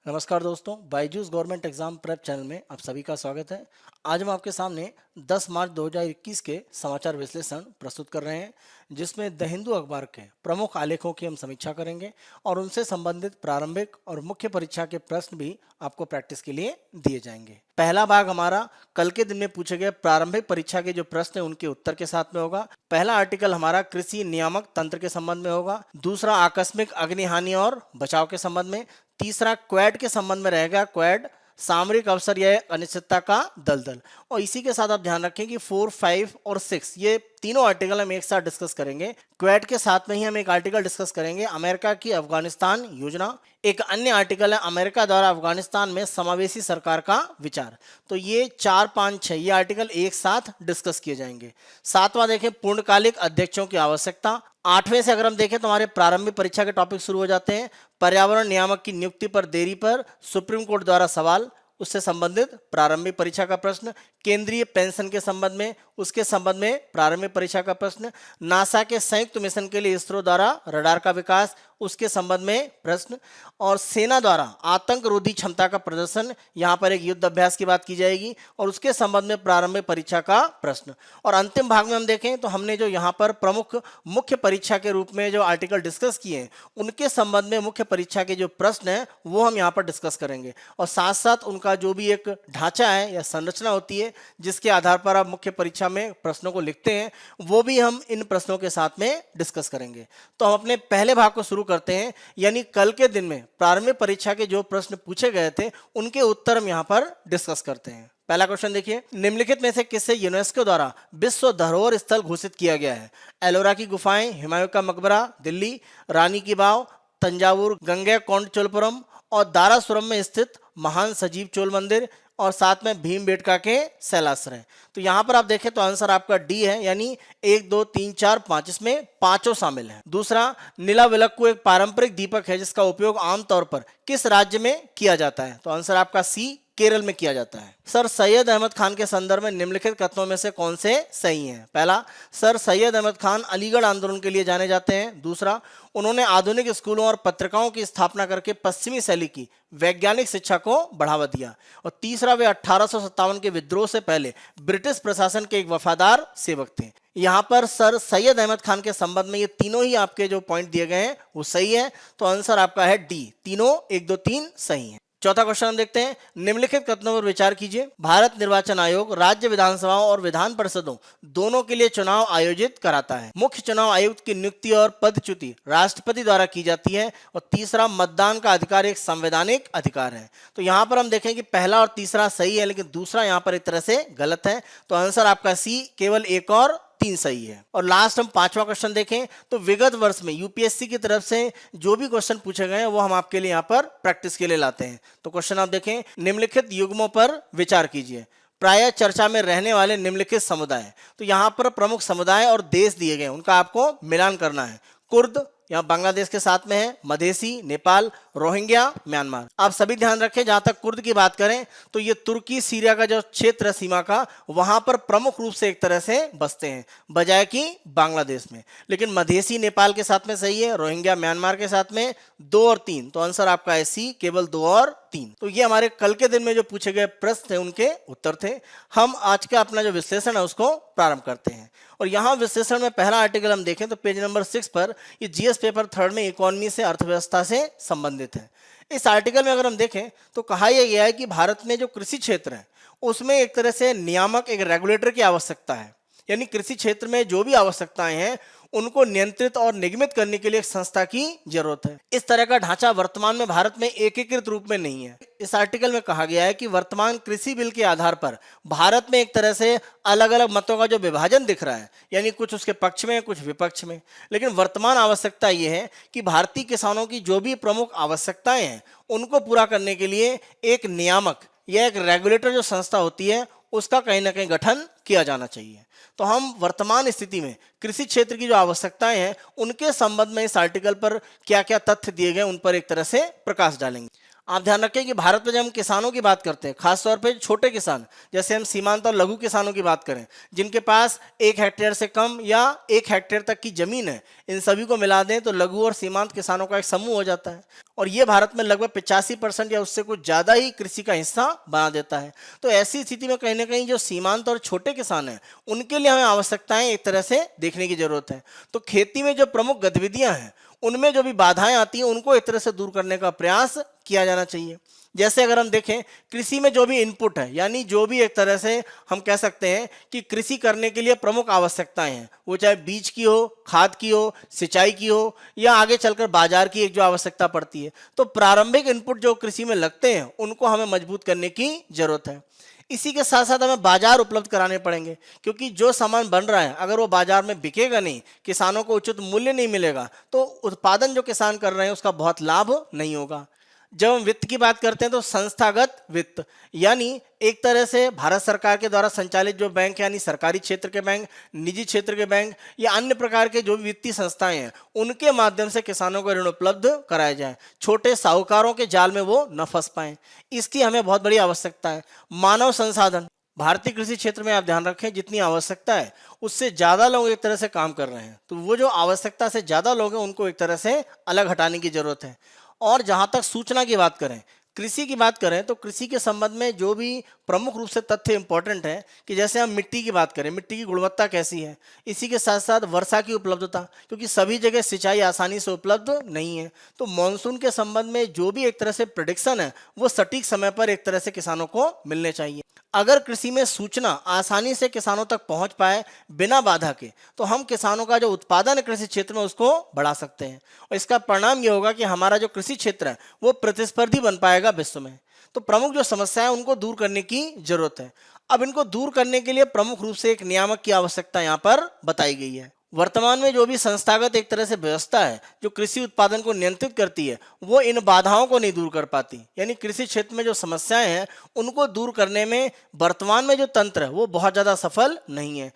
नमस्कार दोस्तों, Byju's government exam prep channel में आप सभी का स्वागत है। आज हम आपके सामने 10 मार्च 2021 के समाचार विश्लेषण प्रस्तुत कर रहे हैं, जिसमें द हिंदू अखबार के प्रमुख आलेखों की हम समीक्षा करेंगे और उनसे संबंधित प्रारंभिक और मुख्य परीक्षा के प्रश्न भी आपको प्रैक्टिस के लिए दिए जाएंगे। पहला भाग हमारा कल के दिन में पूछे गए प्रारंभिक परीक्षा के जो प्रश्न हैं उनके उत्तर के साथ में होगा। पहला आर्टिकल हमारा कृषि नियामक तंत्र के संबंध में होगा। दूसरा आकस्मिक अग्नि हानि और बचाव के संबंध में। तीसरा क्वेड के संबंध में रहेगा, क्वेड सामरिक अवसर या अनिश्चितता का दलदल। और इसी के साथ आप ध्यान रखें कि 4, 5 और 6 ये तीनों आर्टिकल हम एक साथ डिस्कस करेंगे। क्वेड के साथ में ही हम एक आर्टिकल डिस्कस करेंगे अमेरिका की अफगानिस्तान योजना। एक अन्य आर्टिकल है अमेरिका द्वारा अफगानिस्तान में समावेशी सरकार का विचार। तो ये 4, 5, 6 ये आर्टिकल एक साथ डिस्कस किए जाएंगे। सातवां देखें पूर्णकालिक अध्यक्षों की आवश्यकता। आठवें से अगर हम देखें तो हमारे प्रारंभिक परीक्षा के टॉपिक शुरू हो जाते हैं। पर्यावरण नियामक की नियुक्ति पर देरी पर सुप्रीम कोर्ट द्वारा सवाल, उससे संबंधित प्रारंभिक परीक्षा का प्रश्न। केंद्रीय पेंशन के संबंध में, उसके संबंध में प्रारंभिक परीक्षा का प्रश्न। नासा के संयुक्त मिशन के लिए इसरो द्वारा रडार का विकास, उसके संबंध में प्रश्न। और सेना द्वारा आतंक रोधी क्षमता का प्रदर्शन, यहाँ पर एक युद्ध अभ्यास की बात की जाएगी और उसके संबंध में प्रारंभिक परीक्षा का प्रश्न। और अंतिम भाग में हम देखें तो हमने जो यहाँ पर प्रमुख मुख्य परीक्षा के रूप में जो आर्टिकल डिस्कस किए हैं उनके संबंध में मुख्य परीक्षा के जो प्रश्न हैं वो हम यहाँ पर डिस्कस करेंगे। और साथ साथ उनका जो भी एक ढांचा है या संरचना होती है जिसके आधार पर आप मुख्य परीक्षा में प्रश्नों को लिखते हैं, वो भी हम इन प्रश्नों के साथ में डिस्कस करेंगे। तो हम अपने पहले भाग को शुरू करते हैं, यानी कल के दिन में प्रारंभिक परीक्षा के जो प्रश्न पूछे गए थे उनके उत्तर हम यहाँ पर डिस्कस करते हैं। पहला क्वेश्चन देखिए, निम्नलिखित में से किसे यूनेस्को द्वारा विश्व धरोहर स्थल घोषित किया गया है? एलोरा की गुफाएं, हुमायूं का मकबरा दिल्ली, रानी की वाव, तंजावुर गंगैकोंडचोलपुरम और दारासुरम में स्थित महान सजीव चोल मंदिर और साथ में भीमबेटका के शैलाश्रय। तो यहाँ पर आप देखें तो आंसर आपका डी है, यानी 1, 2, 3, 4, 5, इसमें पांचों शामिल हैं। दूसरा, नीलाविलक्कू एक पारंपरिक दीपक है जिसका उपयोग आमतौर पर किस राज्य में किया जाता है? तो आंसर आपका सी, केरल में किया जाता है। सर सैयद अहमद खान के संदर्भ में निम्नलिखित कथनों में से कौन से सही हैं? पहला, सर सैयद अहमद खान अलीगढ़ आंदोलन के लिए जाने जाते हैं। दूसरा, उन्होंने आधुनिक स्कूलों और पत्रिकाओं की स्थापना करके पश्चिमी शैली की वैज्ञानिक शिक्षा को बढ़ावा दिया। और तीसरा, वे 1857 के विद्रोह से पहले ब्रिटिश प्रशासन के एक वफादार सेवक थे। यहाँ पर सर सैयद अहमद खान के संबंध में ये तीनों ही आपके जो पॉइंट दिए गए हैं वो सही है। तो आंसर आपका है डी, तीनों 1, 2, 3 सही है। चौथा क्वेश्चन हम देखते हैं, निम्नलिखित कथनों पर विचार कीजिए। भारत निर्वाचन आयोग राज्य विधानसभाओं और विधान परिषदों दोनों के लिए चुनाव आयोजित कराता है। मुख्य चुनाव आयुक्त की नियुक्ति और पदच्युति राष्ट्रपति द्वारा की जाती है। और तीसरा, मतदान का अधिकार एक संवैधानिक अधिकार है। तो यहाँ पर हम देखें कि पहला और तीसरा सही है, लेकिन दूसरा यहाँ पर एक तरह से गलत है। तो आंसर आपका सी, केवल 1 और 3 सही है। और लास्ट हम पांचवा क्वेश्चन देखें तो विगत वर्ष में यूपीएससी की तरफ से जो भी क्वेश्चन पूछे गए हैं वो हम आपके लिए यहाँ पर प्रैक्टिस के लिए लाते हैं। तो क्वेश्चन आप देखें, निम्नलिखित युग्मों पर विचार कीजिए। प्राय चर्चा में रहने वाले निम्नलिखित समुदाय, तो यहाँ पर प्रमुख समुदाय और देश दिए गए, उनका आपको मिलान करना है। कुर्द यहाँ बांग्लादेश के साथ में है, मधेसी नेपाल, रोहिंग्या म्यांमार। आप सभी ध्यान रखें, जहां तक कुर्द की बात करें तो ये तुर्की सीरिया का जो क्षेत्र है सीमा का, वहां पर प्रमुख रूप से एक तरह से बसते हैं बजाय कि बांग्लादेश में। लेकिन मधेसी नेपाल के साथ में सही है, रोहिंग्या म्यांमार के साथ में 2 और 3। तो आंसर आपका है सी, केवल 2 और 3। तो ये हमारे कल के दिन में जो पूछे गए प्रश्न थे उनके उत्तर थे। हम आज का अपना जो विश्लेषण है उसको प्रारंभ करते हैं। और यहाँ विश्लेषण में पहला आर्टिकल हम देखें तो पेज नंबर 6 पर, ये जीएस पेपर 3 में इकोनॉमी से अर्थव्यवस्था से संबंधित है। इस आर्टिकल में अगर हम देखें तो कहा यह गया है कि भारत में जो कृषि क्षेत्र है उसमें एक तरह से नियामक, एक रेगुलेटर की आवश्यकता है। यानी कृषि क्षेत्र में जो भी आवश्यकताएं हैं उनको नियंत्रित और निगमित करने के लिए एक संस्था की जरूरत है। इस तरह का ढांचा वर्तमान में भारत में एकीकृत रूप में नहीं है। इस आर्टिकल में कहा गया है कि वर्तमान कृषि बिल के आधार पर भारत में एक तरह से अलग अलग मतों का जो विभाजन दिख रहा है, यानी कुछ उसके पक्ष में कुछ विपक्ष में। लेकिन वर्तमान आवश्यकता यह है कि भारतीय किसानों की जो भी प्रमुख आवश्यकताएं हैं उनको पूरा करने के लिए एक नियामक या एक रेगुलेटर जो संस्था होती है उसका कहीं ना कहीं गठन किया जाना चाहिए। तो हम वर्तमान स्थिति में कृषि क्षेत्र की जो आवश्यकताएं हैं उनके संबंध में इस आर्टिकल पर क्या क्या तथ्य दिए गए उन पर एक तरह से प्रकाश डालेंगे। आप ध्यान रखें कि भारत में जब हम किसानों की बात करते हैं, खासतौर पे छोटे किसान, जैसे हम सीमांत और लघु किसानों की बात करें, जिनके पास 1 हेक्टेयर से कम या 1 हेक्टेयर तक की जमीन है, इन सभी को मिला दें तो लघु और सीमांत किसानों का एक समूह हो जाता है। और ये भारत में लगभग 85% या उससे कुछ ज़्यादा ही कृषि का हिस्सा बना देता है। तो ऐसी स्थिति में कहीं ना कहीं जो सीमांत और छोटे किसान हैं, उनके लिए हमें आवश्यकताएं एक तरह से देखने की जरूरत है। तो खेती में जो प्रमुख गतिविधियां हैं, उनमें जो भी बाधाएं आती हैं, उनको एक तरह से दूर करने का प्रयास किया जाना चाहिए। जैसे अगर हम देखें, कृषि में जो भी इनपुट है, यानी जो भी एक तरह से हम कह सकते हैं कि कृषि करने के लिए प्रमुख आवश्यकताएं हैं, वो चाहे बीज की हो, खाद की हो, सिंचाई की हो, या आगे चलकर बाजार की एक जो आवश्यकता पड़ती है, तो प्रारंभिक इनपुट जो कृषि में लगते हैं, उनको हमें मजबूत करने की जरूरत है। इसी के साथ साथ हमें बाजार उपलब्ध कराने पड़ेंगे, क्योंकि जो सामान बन रहा है अगर वो बाजार में बिकेगा नहीं, किसानों को उचित मूल्य नहीं मिलेगा, तो उत्पादन जो किसान कर रहे हैं उसका बहुत लाभ नहीं होगा। जब हम वित्त की बात करते हैं तो संस्थागत वित्त, यानी एक तरह से भारत सरकार के द्वारा संचालित जो बैंक, यानी सरकारी क्षेत्र के बैंक, निजी क्षेत्र के बैंक या अन्य प्रकार के जो भी वित्तीय संस्थाएं हैं, उनके माध्यम से किसानों को ऋण उपलब्ध कराया जाए, छोटे साहूकारों के जाल में वो न फंस पाए। इसकी हमें बहुत बड़ी आवश्यकता है। मानव संसाधन, भारतीय कृषि क्षेत्र में आप ध्यान रखें, जितनी आवश्यकता है उससे ज़्यादा लोग एक तरह से काम कर रहे हैं, तो वो जो आवश्यकता से ज़्यादा लोग हैं उनको एक तरह से अलग हटाने की जरूरत है। और जहाँ तक सूचना की बात करें, कृषि की बात करें, तो कृषि के संबंध में जो भी प्रमुख रूप से तथ्य इंपॉर्टेंट है कि जैसे हम मिट्टी की बात करें, मिट्टी की गुणवत्ता कैसी है, इसी के साथ साथ वर्षा की उपलब्धता, क्योंकि सभी जगह सिंचाई आसानी से उपलब्ध नहीं है, तो मानसून के संबंध में जो भी एक तरह से प्रेडिक्शन है वो सटीक समय पर एक तरह से किसानों को मिलने चाहिए। अगर कृषि में सूचना आसानी से किसानों तक पहुंच पाए बिना बाधा के, तो हम किसानों का जो उत्पादन है कृषि क्षेत्र में उसको बढ़ा सकते हैं, और इसका परिणाम ये होगा कि हमारा जो कृषि क्षेत्र है वो प्रतिस्पर्धी बन पाएगा विश्व में। तो प्रमुख जो समस्या है उनको दूर करने की जरूरत है। अब इनको दूर करने के लिए प्रमुख रूप से एक नियामक की आवश्यकता यहाँ पर बताई गई है। वर्तमान में जो भी संस्थागत एक तरह से व्यवस्था है जो कृषि उत्पादन को नियंत्रित करती है, वो इन बाधाओं को नहीं दूर कर पाती, यानी कृषि क्षेत्र में जो समस्याएं हैं उनको दूर करने में वर्तमान में जो तंत्र है वो बहुत ज़्यादा सफल नहीं है।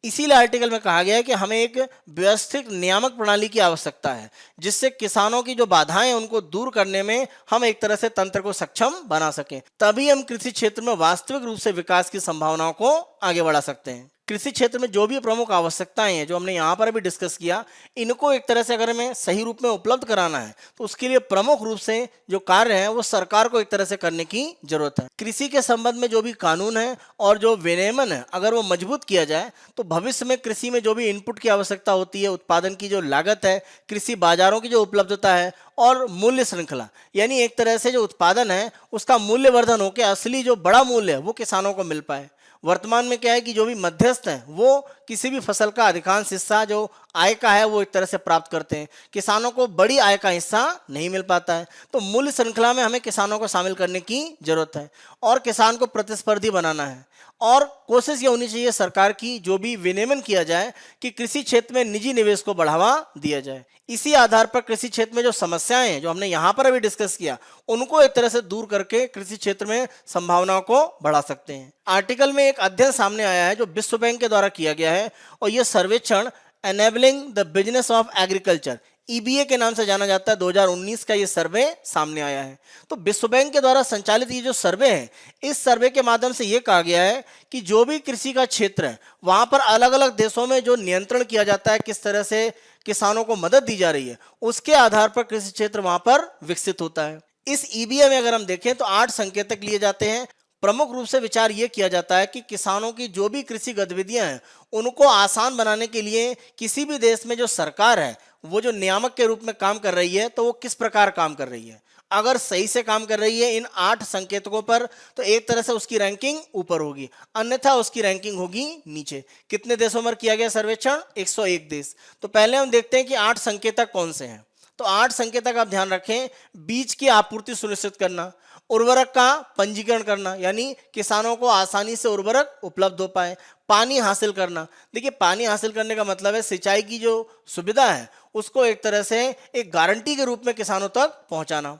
इसीलिए आर्टिकल में कहा गया है कि हमें एक व्यवस्थित नियामक प्रणाली की आवश्यकता है, जिससे किसानों की जो बाधाएं हैं उनको दूर करने में हम एक तरह से तंत्र को सक्षम बना सकें। तभी हम कृषि क्षेत्र में वास्तविक रूप से विकास की संभावनाओं को आगे बढ़ा सकते हैं। कृषि क्षेत्र में जो भी प्रमुख आवश्यकताएं हैं जो हमने यहाँ पर भी डिस्कस किया, इनको एक तरह से अगर हमें सही रूप में उपलब्ध कराना है, तो उसके लिए प्रमुख रूप से जो कार्य है वो सरकार को एक तरह से करने की जरूरत है। कृषि के संबंध में जो भी कानून है और जो विनियमन है, अगर वो मजबूत किया जाए तो भविष्य में कृषि में जो भी इनपुट की आवश्यकता होती है, उत्पादन की जो लागत है, कृषि बाजारों की जो उपलब्धता है और मूल्य श्रृंखला, यानी एक तरह से जो उत्पादन है उसका मूल्यवर्धन होकर असली जो बड़ा मूल्य है वो किसानों को मिल पाए। वर्तमान में क्या है कि जो भी मध्यस्थ हैं वो किसी भी फसल का अधिकांश हिस्सा जो आय का है वो एक तरह से प्राप्त करते हैं, किसानों को बड़ी आय का हिस्सा नहीं मिल पाता है। तो मूल्य श्रृंखला में हमें किसानों को शामिल करने की जरूरत है और किसान को प्रतिस्पर्धी बनाना है। और कोशिश ये होनी चाहिए सरकार की, जो भी विनियमन किया जाए, कि कृषि क्षेत्र में निजी निवेश को बढ़ावा दिया जाए। इसी आधार पर कृषि क्षेत्र में जो समस्याएं हैं जो हमने यहाँ पर अभी डिस्कस किया, उनको एक तरह से दूर करके कृषि क्षेत्र में संभावनाओं को बढ़ा सकते हैं। आर्टिकल में एक अध्ययन सामने आया है जो विश्व बैंक के द्वारा किया गया है, और यह सर्वेक्षण enabling the business of agriculture, EBA के नाम से जाना जाता है, 2019 का ये सर्वे सामने आया है। तो विश्व बैंक के द्वारा संचालित ये जो सर्वे है, इस सर्वे के माध्यम से ये कहा गया है कि जो भी कृषि का क्षेत्र है वहाँ पर अलग अलग देशों में जो नियंत्रण किया जाता है, किस तरह से किसानों को मदद दी जा रही है, उसके आधार पर कृषि क्षेत्र वहाँ पर विकसित होता है। इस ईबीए में अगर हम देखें तो 8 संकेतक लिए जाते हैं। प्रमुख रूप से विचार ये किया जाता है कि किसानों की जो भी कृषि गतिविधियां हैं उनको आसान बनाने के लिए किसी भी देश में जो सरकार है वो जो नियामक के रूप में काम कर रही है, तो वो किस प्रकार काम कर रही है। अगर सही से काम कर रही है इन 8 संकेतकों पर, तो एक तरह से उसकी रैंकिंग ऊपर होगी, अन्यथा उसकी रैंकिंग होगी नीचे। कितने देशों में किया गया सर्वेक्षण? 101 देश। तो पहले हम देखते हैं कि 8 संकेतक कौन से हैं। तो 8 संकेतक आप ध्यान रखें। बीज की आपूर्ति सुनिश्चित करना, उर्वरक का पंजीकरण करना, यानी किसानों को आसानी से उर्वरक उपलब्ध हो पाए। पानी हासिल करना, देखिए पानी हासिल करने का मतलब है सिंचाई की जो सुविधा है उसको एक तरह से एक गारंटी के रूप में किसानों तक पहुंचाना।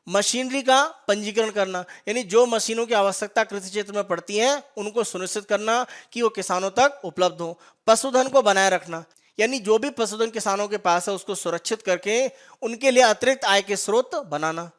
मशीनरी का पंजीकरण करना, यानी जो मशीनों की आवश्यकता कृषि क्षेत्र में पड़ती है उनको सुनिश्चित करना कि वो किसानों तक उपलब्ध हो। पशुधन को बनाए रखना, यानी जो भी पशुधन किसानों के पास है उसको सुरक्षित करके उनके लिए अतिरिक्त आय के स्रोत बनाना।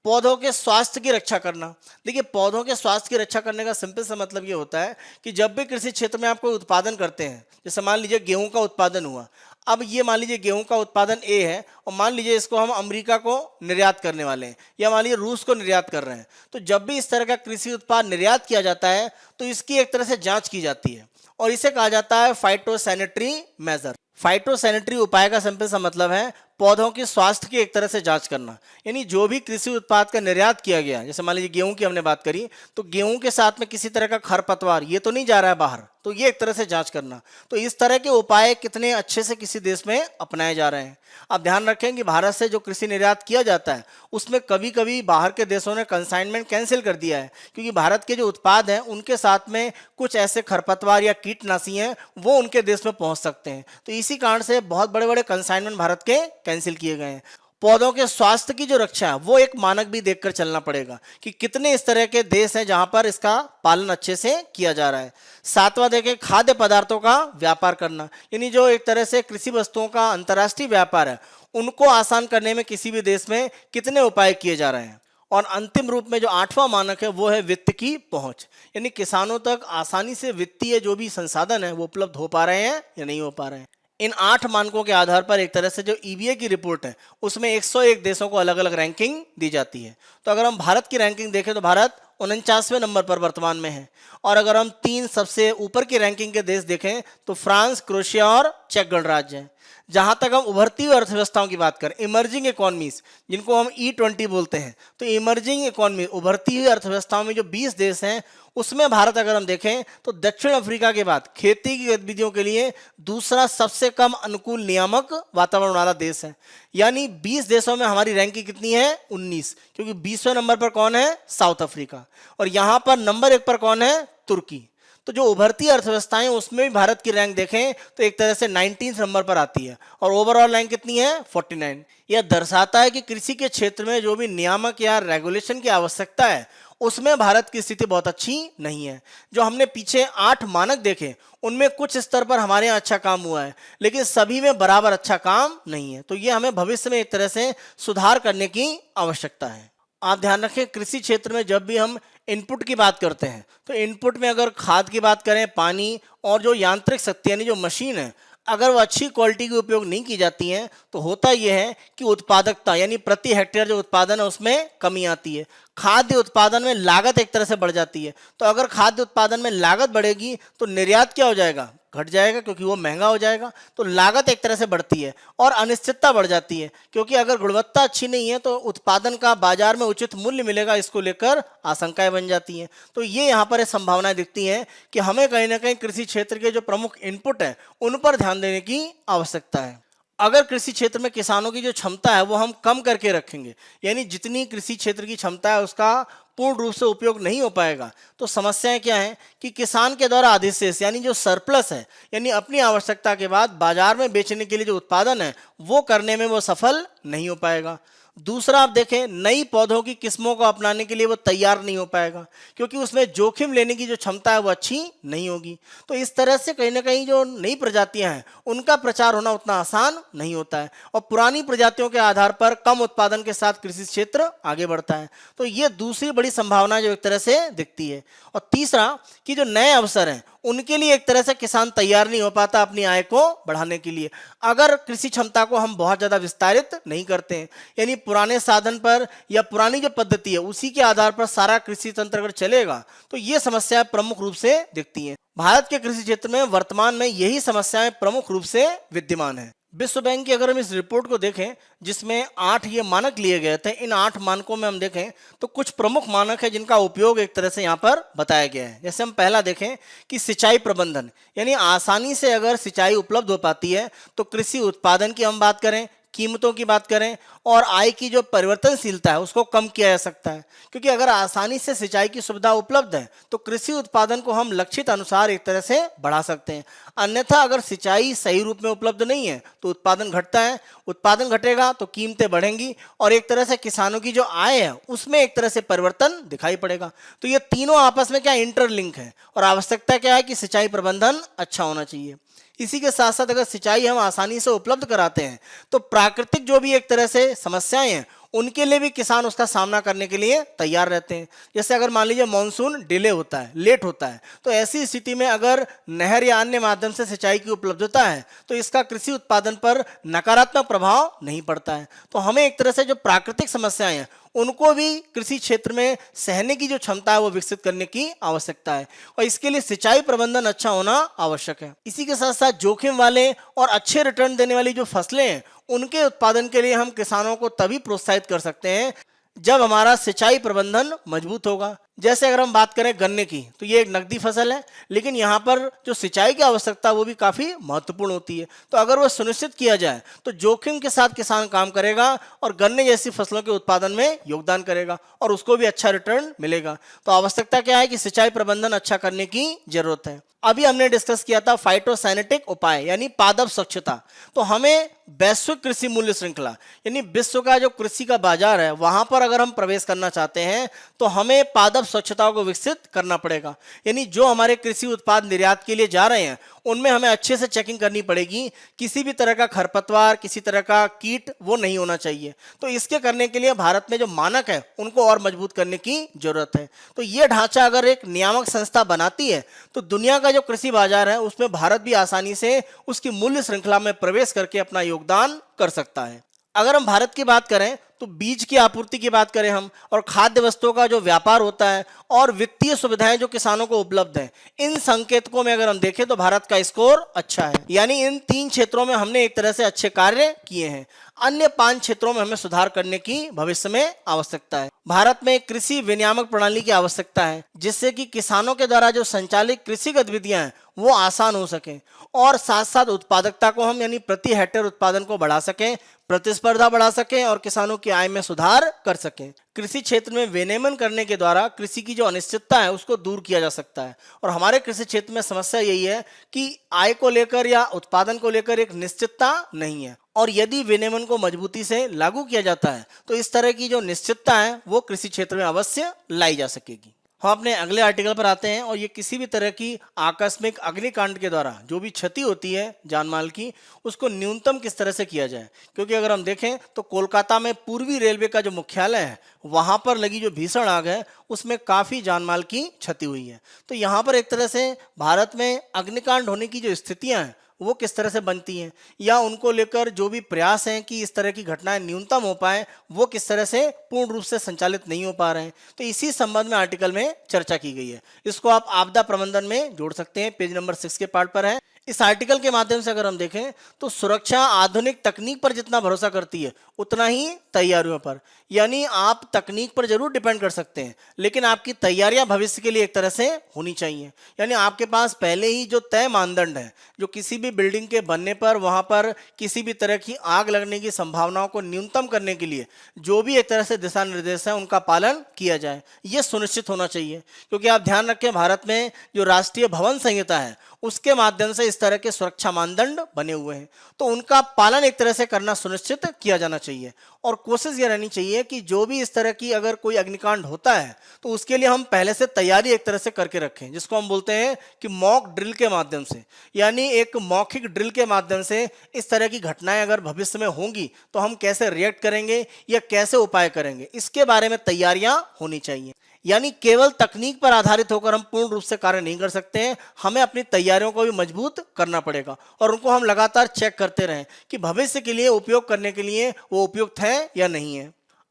पौधों के स्वास्थ्य की रक्षा करना। देखिए, पौधों के स्वास्थ्य की रक्षा करने का सिंपल सा मतलब ये होता है कि जब भी कृषि क्षेत्र में आप कोई उत्पादन करते हैं, जैसे मान लीजिए गेहूं का उत्पादन हुआ, अब ये मान लीजिए गेहूं का उत्पादन ए है और मान लीजिए इसको हम अमेरिका को निर्यात करने वाले हैं या मान लीजिए रूस को निर्यात कर रहे हैं। तो जब भी इस तरह का कृषि उत्पाद निर्यात किया जाता है तो इसकी एक तरह से जांच की जाती है और इसे कहा जाता है फाइटोसैनिटरी मेजर। फाइटोसैनिटरी उपाय का सिंपल सा मतलब है पौधों की स्वास्थ्य की एक तरह से जांच करना। यानी जो भी कृषि उत्पाद का निर्यात किया गया, जैसे मान लीजिए गेहूं की हमने बात करी, तो गेहूं के साथ में किसी तरह का खरपतवार ये तो नहीं जा रहा है बाहर, तो ये एक तरह से जांच करना। तो इस तरह के उपाय कितने अच्छे से किसी देश में अपनाए जा रहे हैं। आप ध्यान रखें कि भारत से जो कृषि निर्यात किया जाता है उसमें कभी कभी बाहर के देशों ने कंसाइनमेंट कैंसिल कर दिया है, क्योंकि भारत के जो उत्पाद हैं उनके साथ में कुछ ऐसे खरपतवार या कीटनाशी हैं वो उनके देश में पहुंच सकते हैं। तो इसी कारण से बहुत बड़े बड़े कंसाइनमेंट भारत के कैंसिल किए गए हैं। पौधों के स्वास्थ्य की जो रक्षा है वो एक मानक भी देखकर चलना पड़ेगा कि कितने इस तरह के देश हैं जहां पर इसका पालन अच्छे से किया जा रहा है। सातवां देखें, खाद्य पदार्थों का व्यापार करना। यानी जो एक तरह से कृषि वस्तुओं का अंतर्राष्ट्रीय व्यापार है उनको आसान करने में किसी भी देश में कितने उपाय किए जा रहे हैं। और अंतिम रूप में जो आठवां मानक है वो है वित्त की पहुंच। यानी किसानों तक आसानी से वित्तीय जो भी संसाधन है वो उपलब्ध हो पा रहे हैं या नहीं हो पा रहे हैं। इन 8 मानकों के आधार पर एक तरह से जो ईबीए की रिपोर्ट है उसमें 101 देशों को अलग अलग रैंकिंग दी जाती है। तो अगर हम भारत की रैंकिंग देखें तो भारत 49वें नंबर पर वर्तमान में है। और अगर हम 3 सबसे ऊपर की रैंकिंग के देश देखें तो फ्रांस, क्रोएशिया और चेक गणराज्य हैं। जहां तक हम उभरती हुई अर्थव्यवस्थाओं की बात करें, इमर्जिंग इकोनॉमीज जिनको हम E20 बोलते हैं, तो इमर्जिंग इकोनॉमी उभरती हुई अर्थव्यवस्थाओं में जो 20 देश हैं उसमें भारत अगर हम देखें तो दक्षिण अफ्रीका के बाद खेती की गतिविधियों के लिए दूसरा सबसे कम अनुकूल नियामक वातावरण वाला देश है। यानी 20 देशों में हमारी रैंकिंग कितनी है? 19, क्योंकि 20वें नंबर पर कौन है? South Africa. और यहां पर नंबर 1 पर कौन है? तुर्की। तो जो उभरती अर्थव्यवस्थाएं उसमें भी भारत की रैंक देखें तो एक तरह से 19 नंबर पर आती है और ओवरऑल रैंक कितनी है? 49। यह दर्शाता है कि कृषि के क्षेत्र में जो भी नियामक या रेगुलेशन की आवश्यकता है उसमें भारत की स्थिति बहुत अच्छी नहीं है। जो हमने पीछे 8 मानक देखे उनमें कुछ स्तर पर हमारे यहाँ अच्छा काम हुआ है, लेकिन सभी में बराबर अच्छा काम नहीं है। तो ये हमें भविष्य में एक तरह से सुधार करने की आवश्यकता है। आप ध्यान रखें, कृषि क्षेत्र में जब भी हम इनपुट की बात करते हैं तो इनपुट में अगर खाद की बात करें, पानी और जो यांत्रिक शक्ति यानी जो मशीन है, अगर वो अच्छी क्वालिटी की उपयोग नहीं की जाती हैं तो होता यह है कि उत्पादकता यानी प्रति हेक्टेयर जो उत्पादन है उसमें कमी आती है। खाद्य उत्पादन में लागत एक तरह से बढ़ जाती है। तो अगर खाद्य उत्पादन में लागत बढ़ेगी तो निर्यात क्या हो जाएगा? घट जाएगा, क्योंकि वो महंगा हो जाएगा। तो लागत एक तरह से बढ़ती है और अनिश्चितता बढ़ जाती है, क्योंकि अगर गुणवत्ता अच्छी नहीं है तो उत्पादन का बाजार में उचित मूल्य मिलेगा, इसको लेकर आशंकाएं बन जाती हैं। तो ये यहाँ पर संभावनाएं दिखती हैं कि हमें कहीं ना कहीं कृषि क्षेत्र के जो प्रमुख इनपुट हैं उन पर ध्यान देने की आवश्यकता है। अगर कृषि क्षेत्र में किसानों की जो क्षमता है वो हम कम करके रखेंगे, यानी जितनी कृषि क्षेत्र की क्षमता है उसका पूर्ण रूप से उपयोग नहीं हो पाएगा, तो समस्याएं क्या है कि किसान के द्वारा अधिशेष यानी जो सरप्लस है, यानी अपनी आवश्यकता के बाद बाजार में बेचने के लिए जो उत्पादन है वो करने में वो सफल नहीं हो पाएगा। दूसरा, आप देखें, नई पौधों की किस्मों को अपनाने के लिए वो तैयार नहीं हो पाएगा, क्योंकि उसमें जोखिम लेने की जो क्षमता है वो अच्छी नहीं होगी। तो इस तरह से कहीं ना कहीं जो नई प्रजातियां हैं उनका प्रचार होना उतना आसान नहीं होता है और पुरानी प्रजातियों के आधार पर कम उत्पादन के साथ कृषि क्षेत्र आगे बढ़ता है। तो ये दूसरी बड़ी संभावना जो एक तरह से दिखती है। और तीसरा कि जो नए अवसर हैं उनके लिए एक तरह से किसान तैयार नहीं हो पाता अपनी आय को बढ़ाने के लिए, अगर कृषि क्षमता को हम बहुत ज़्यादा विस्तारित नहीं करते हैं। यानी पुराने साधन पर या पुरानी जो पद्धति है उसी के आधार पर सारा कृषि तंत्र अगर चलेगा तो ये समस्या प्रमुख रूप से दिखती हैं। भारत के कृषि क्षेत्र में वर्तमान में यही समस्याएं प्रमुख रूप से विद्यमान है। विश्व बैंक की अगर हम इस रिपोर्ट को देखें जिसमें 8 ये मानक लिए गए थे, इन 8 मानकों में हम देखें तो कुछ प्रमुख मानक है जिनका उपयोग एक तरह से यहाँ पर बताया गया है। जैसे हम पहला देखें कि सिंचाई प्रबंधन, यानी आसानी से अगर सिंचाई उपलब्ध हो पाती है तो कृषि उत्पादन की हम बात करें, कीमतों की बात करें और आय की जो परिवर्तनशीलता है उसको कम किया जा सकता है। क्योंकि अगर आसानी से सिंचाई की सुविधा उपलब्ध है तो कृषि उत्पादन को हम लक्षित अनुसार एक तरह से बढ़ा सकते हैं। अन्यथा अगर सिंचाई सही रूप में उपलब्ध नहीं है तो उत्पादन घटता है, उत्पादन घटेगा तो कीमतें बढ़ेंगी और एक तरह से किसानों की जो आय है उसमें एक तरह से परिवर्तन दिखाई पड़ेगा। तो ये तीनों आपस में क्या इंटरलिंक है और आवश्यकता क्या है कि सिंचाई प्रबंधन अच्छा होना चाहिए। इसी के साथ साथ अगर सिंचाई हम आसानी से उपलब्ध कराते हैं तो प्राकृतिक जो भी एक तरह से समस्याएं हैं उनके लिए भी किसान उसका सामना करने के लिए तैयार रहते हैं। जैसे अगर मान लीजिए मानसून डिले होता है, लेट होता है, तो ऐसी स्थिति में अगर नहर या अन्य माध्यम से सिंचाई की उपलब्धता है तो इसका कृषि उत्पादन पर नकारात्मक प्रभाव नहीं पड़ता है। तो हमें एक तरह से जो प्राकृतिक समस्याएं हैं उनको भी कृषि क्षेत्र में सहने की जो क्षमता है वो विकसित करने की आवश्यकता है, और इसके लिए सिंचाई प्रबंधन अच्छा होना आवश्यक है। इसी के साथ साथ जोखिम वाले और अच्छे रिटर्न देने वाली जो फसलें हैं उनके उत्पादन के लिए हम किसानों को तभी प्रोत्साहित कर सकते हैं जब हमारा सिंचाई प्रबंधन मजबूत होगा। जैसे अगर हम बात करें गन्ने की, तो ये एक नकदी फसल है, लेकिन यहाँ पर जो सिंचाई की आवश्यकता है वो भी काफ़ी महत्वपूर्ण होती है। तो अगर वो सुनिश्चित किया जाए तो जोखिम के साथ किसान काम करेगा और गन्ने जैसी फसलों के उत्पादन में योगदान करेगा और उसको भी अच्छा रिटर्न मिलेगा। तो आवश्यकता क्या है कि सिंचाई प्रबंधन अच्छा करने की जरूरत है। अभी हमने डिस्कस किया था फाइटोसैनिटिक उपाय यानी पादप स्वच्छता। तो हमें वैश्विक कृषि मूल्य श्रृंखला यानी विश्व का जो कृषि का बाजार है वहां पर अगर हम प्रवेश करना चाहते हैं तो हमें पादप स्वच्छता को विकसित करना पड़ेगा। यानी जो हमारे कृषि उत्पाद निर्यात के लिए जा रहे हैं उनमें हमें अच्छे से चेकिंग करनी पड़ेगी, किसी भी तरह का खरपतवार, किसी तरह का कीट वो नहीं होना चाहिए। तो इसके करने के लिए भारत में जो मानक है उनको और मजबूत करने की जरूरत है। तो ये ढांचा अगर एक नियामक संस्था बनाती है तो दुनिया का जो कृषि बाजार है उसमें भारत भी आसानी से उसकी मूल्य श्रृंखला में प्रवेश करके अपना योगदान कर सकता है। अगर हम भारत की बात करें तो बीज की आपूर्ति की बात करें हम, और खाद्य वस्तुओं का जो व्यापार होता है और वित्तीय सुविधाएं जो किसानों को उपलब्ध हैं, इन संकेतकों में अगर हम देखें तो भारत का स्कोर अच्छा है। यानी इन 3 क्षेत्रों में हमने एक तरह से अच्छे कार्य किए हैं। अन्य 5 क्षेत्रों में हमें सुधार करने की भविष्य में आवश्यकता है। भारत में एक कृषि विनियामक प्रणाली की आवश्यकता है जिससे कि किसानों के द्वारा जो संचालित कृषि गतिविधियां हैं वो आसान हो सके और साथ साथ उत्पादकता को हम यानी प्रति हेक्टेयर उत्पादन को बढ़ा सकें, प्रतिस्पर्धा बढ़ा सकें और किसानों की आय में सुधार कर सकें। कृषि क्षेत्र में विनियमन करने के द्वारा कृषि की जो अनिश्चितता है उसको दूर किया जा सकता है। और हमारे कृषि क्षेत्र में समस्या यही है कि आय को लेकर या उत्पादन को लेकर एक निश्चितता नहीं है, और यदि विनियमन को मजबूती से लागू किया जाता है तो इस तरह की जो निश्चितता है वो कृषि क्षेत्र में अवश्य लाई जा सकेगी। हम अपने अगले आर्टिकल पर आते हैं, और ये किसी भी तरह की आकस्मिक अग्निकांड के द्वारा जो भी क्षति होती है जानमाल की उसको न्यूनतम किस तरह से किया जाए। क्योंकि अगर हम देखें तो कोलकाता में पूर्वी रेलवे का जो मुख्यालय है वहां पर लगी जो भीषण आग है उसमें काफ़ी जानमाल की क्षति हुई है। तो यहाँ पर एक तरह से भारत में अग्निकांड होने की जो स्थितियाँ हैं वो किस तरह से बनती हैं या उनको लेकर जो भी प्रयास हैं कि इस तरह की घटनाएं न्यूनतम हो पाए वो किस तरह से पूर्ण रूप से संचालित नहीं हो पा रहे हैं, तो इसी संबंध में आर्टिकल में चर्चा की गई है। इसको आप आपदा प्रबंधन में जोड़ सकते हैं, पेज नंबर 6 के पार्ट पर है। इस आर्टिकल के माध्यम से अगर हम देखें तो सुरक्षा आधुनिक तकनीक पर जितना भरोसा करती है उतना ही तैयारियों पर। यानी आप तकनीक पर जरूर डिपेंड कर सकते हैं लेकिन आपकी तैयारियां भविष्य के लिए एक तरह से होनी चाहिए। यानी आपके पास पहले ही जो तय मानदंड है, जो किसी भी बिल्डिंग के बनने पर वहां पर किसी भी तरह की आग लगने की संभावनाओं को न्यूनतम करने के लिए जो भी एक तरह से दिशा निर्देश है उनका पालन किया जाए, ये सुनिश्चित होना चाहिए। क्योंकि आप ध्यान रखें भारत में जो राष्ट्रीय भवन संहिता है उसके माध्यम से इस तरह के सुरक्षा मानदंड बने हुए हैं, तो उनका पालन एक तरह से करना सुनिश्चित किया जाना चाहिए। और कोशिश ये रहनी चाहिए कि जो भी इस तरह की अगर कोई अग्निकांड होता है तो उसके लिए हम पहले से तैयारी एक तरह से करके रखें, जिसको हम बोलते हैं कि मॉक ड्रिल के माध्यम से, यानी एक मौखिक ड्रिल के माध्यम से इस तरह की घटनाएं अगर भविष्य में होंगी तो हम कैसे रिएक्ट करेंगे या कैसे उपाय करेंगे, इसके बारे में तैयारियां होनी चाहिए। यानी केवल तकनीक पर आधारित होकर हम पूर्ण रूप से कार्य नहीं कर सकते हैं, हमें अपनी तैयारियों को भी मजबूत करना पड़ेगा और उनको हम लगातार चेक करते रहें कि भविष्य के लिए उपयोग करने के लिए वो उपयुक्त है या नहीं है।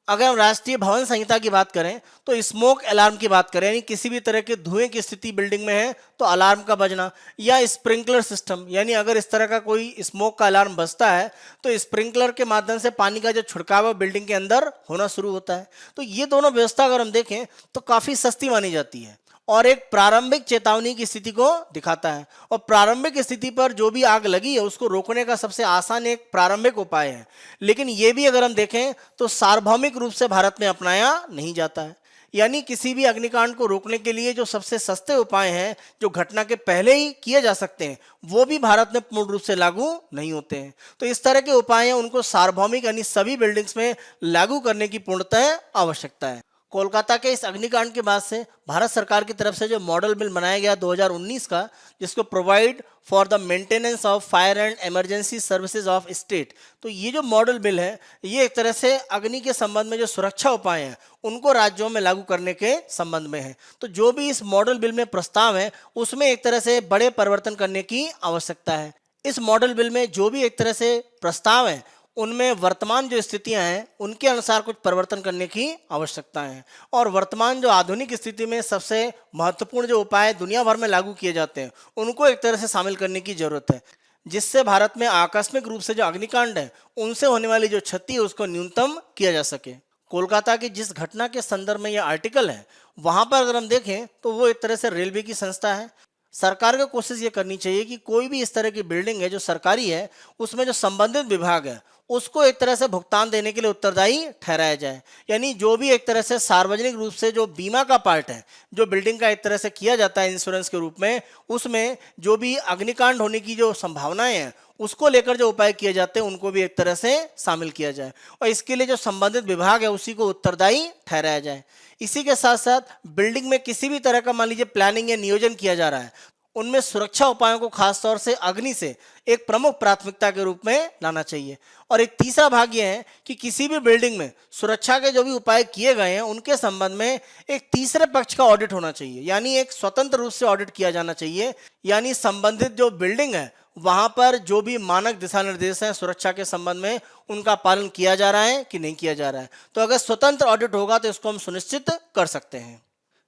अगर हम राष्ट्रीय भवन संहिता की बात करें तो स्मोक अलार्म की बात करें, यानी किसी भी तरह के धुएं की स्थिति बिल्डिंग में है तो अलार्म का बजना, या स्प्रिंकलर सिस्टम, यानी अगर इस तरह का कोई स्मोक का अलार्म बजता है तो स्प्रिंकलर के माध्यम से पानी का जो छिड़काव है बिल्डिंग के अंदर होना शुरू होता है। तो ये दोनों व्यवस्था अगर हम देखें तो काफ़ी सस्ती मानी जाती है और एक प्रारंभिक चेतावनी की स्थिति को दिखाता है, और प्रारंभिक स्थिति पर जो भी आग लगी है उसको रोकने का सबसे आसान एक प्रारंभिक उपाय है। लेकिन ये भी अगर हम देखें तो सार्वभौमिक रूप से भारत में अपनाया नहीं जाता है। यानी किसी भी अग्निकांड को रोकने के लिए जो सबसे सस्ते उपाय हैं जो घटना के पहले ही किए जा सकते हैं वो भी भारत में पूर्ण रूप से लागू नहीं होते हैं। तो इस तरह के उपाय हैं उनको सार्वभौमिक यानी सभी बिल्डिंग्स में लागू करने की पूर्णतः आवश्यकता है। कोलकाता के इस अग्निकांड के बाद से भारत सरकार की तरफ से जो मॉडल बिल बनाया गया 2019 का, जिसको provide for the maintenance of fire and emergency services of state, तो ये जो मॉडल बिल है ये एक तरह से अग्नि के संबंध में जो सुरक्षा उपाय हैं उनको राज्यों में लागू करने के संबंध में है। तो जो भी इस मॉडल बिल में प्रस्ताव है उसमें एक तरह से बड़े परिवर्तन करने की आवश्यकता है। इस मॉडल बिल में जो भी एक तरह से प्रस्ताव है उनमें वर्तमान जो स्थितियां हैं उनके अनुसार कुछ परिवर्तन करने की आवश्यकता है, और वर्तमान जो आधुनिक स्थिति में सबसे महत्वपूर्ण जो उपाय दुनिया भर में लागू किए जाते हैं उनको एक तरह से शामिल करने की जरूरत है, जिससे भारत में आकस्मिक रूप से जो अग्निकांड है उनसे होने वाली जो क्षति है उसको न्यूनतम किया जा सके। कोलकाता की जिस घटना के संदर्भ में यह आर्टिकल है वहां पर अगर हम देखें तो वो एक तरह से रेलवे की संस्था है। सरकार को कोशिश ये करनी चाहिए कि कोई भी इस तरह की बिल्डिंग है जो सरकारी है उसमें जो संबंधित विभाग है उसको एक तरह से भुगतान देने के लिए उत्तरदायी ठहराया जाए। यानी जो भी एक तरह से सार्वजनिक रूप से जो बीमा का पार्ट है जो बिल्डिंग का एक तरह से किया जाता है इंश्योरेंस के रूप में, उसमें जो भी अग्निकांड होने की जो संभावनाएं हैं उसको लेकर जो उपाय किए जाते हैं उनको भी एक तरह से शामिल किया जाए, और इसके लिए जो संबंधित विभाग है उसी को उत्तरदायी ठहराया जाए। इसी के साथ साथ बिल्डिंग में किसी भी तरह का मान लीजिए प्लानिंग या नियोजन किया जा रहा है उनमें सुरक्षा उपायों को खासतौर से अग्नि से एक प्रमुख प्राथमिकता के रूप में लाना चाहिए। और एक तीसरा भाग यह है कि किसी भी बिल्डिंग में सुरक्षा के जो भी उपाय किए गए हैं उनके संबंध में एक तीसरे पक्ष का ऑडिट होना चाहिए, यानी एक स्वतंत्र रूप से ऑडिट किया जाना चाहिए। यानी संबंधित जो बिल्डिंग है वहां पर जो भी मानक दिशा निर्देश हैं सुरक्षा के संबंध में उनका पालन किया जा रहा है कि नहीं किया जा रहा है। तो अगर स्वतंत्र ऑडिट होगा तो इसको हम सुनिश्चित कर सकते हैं।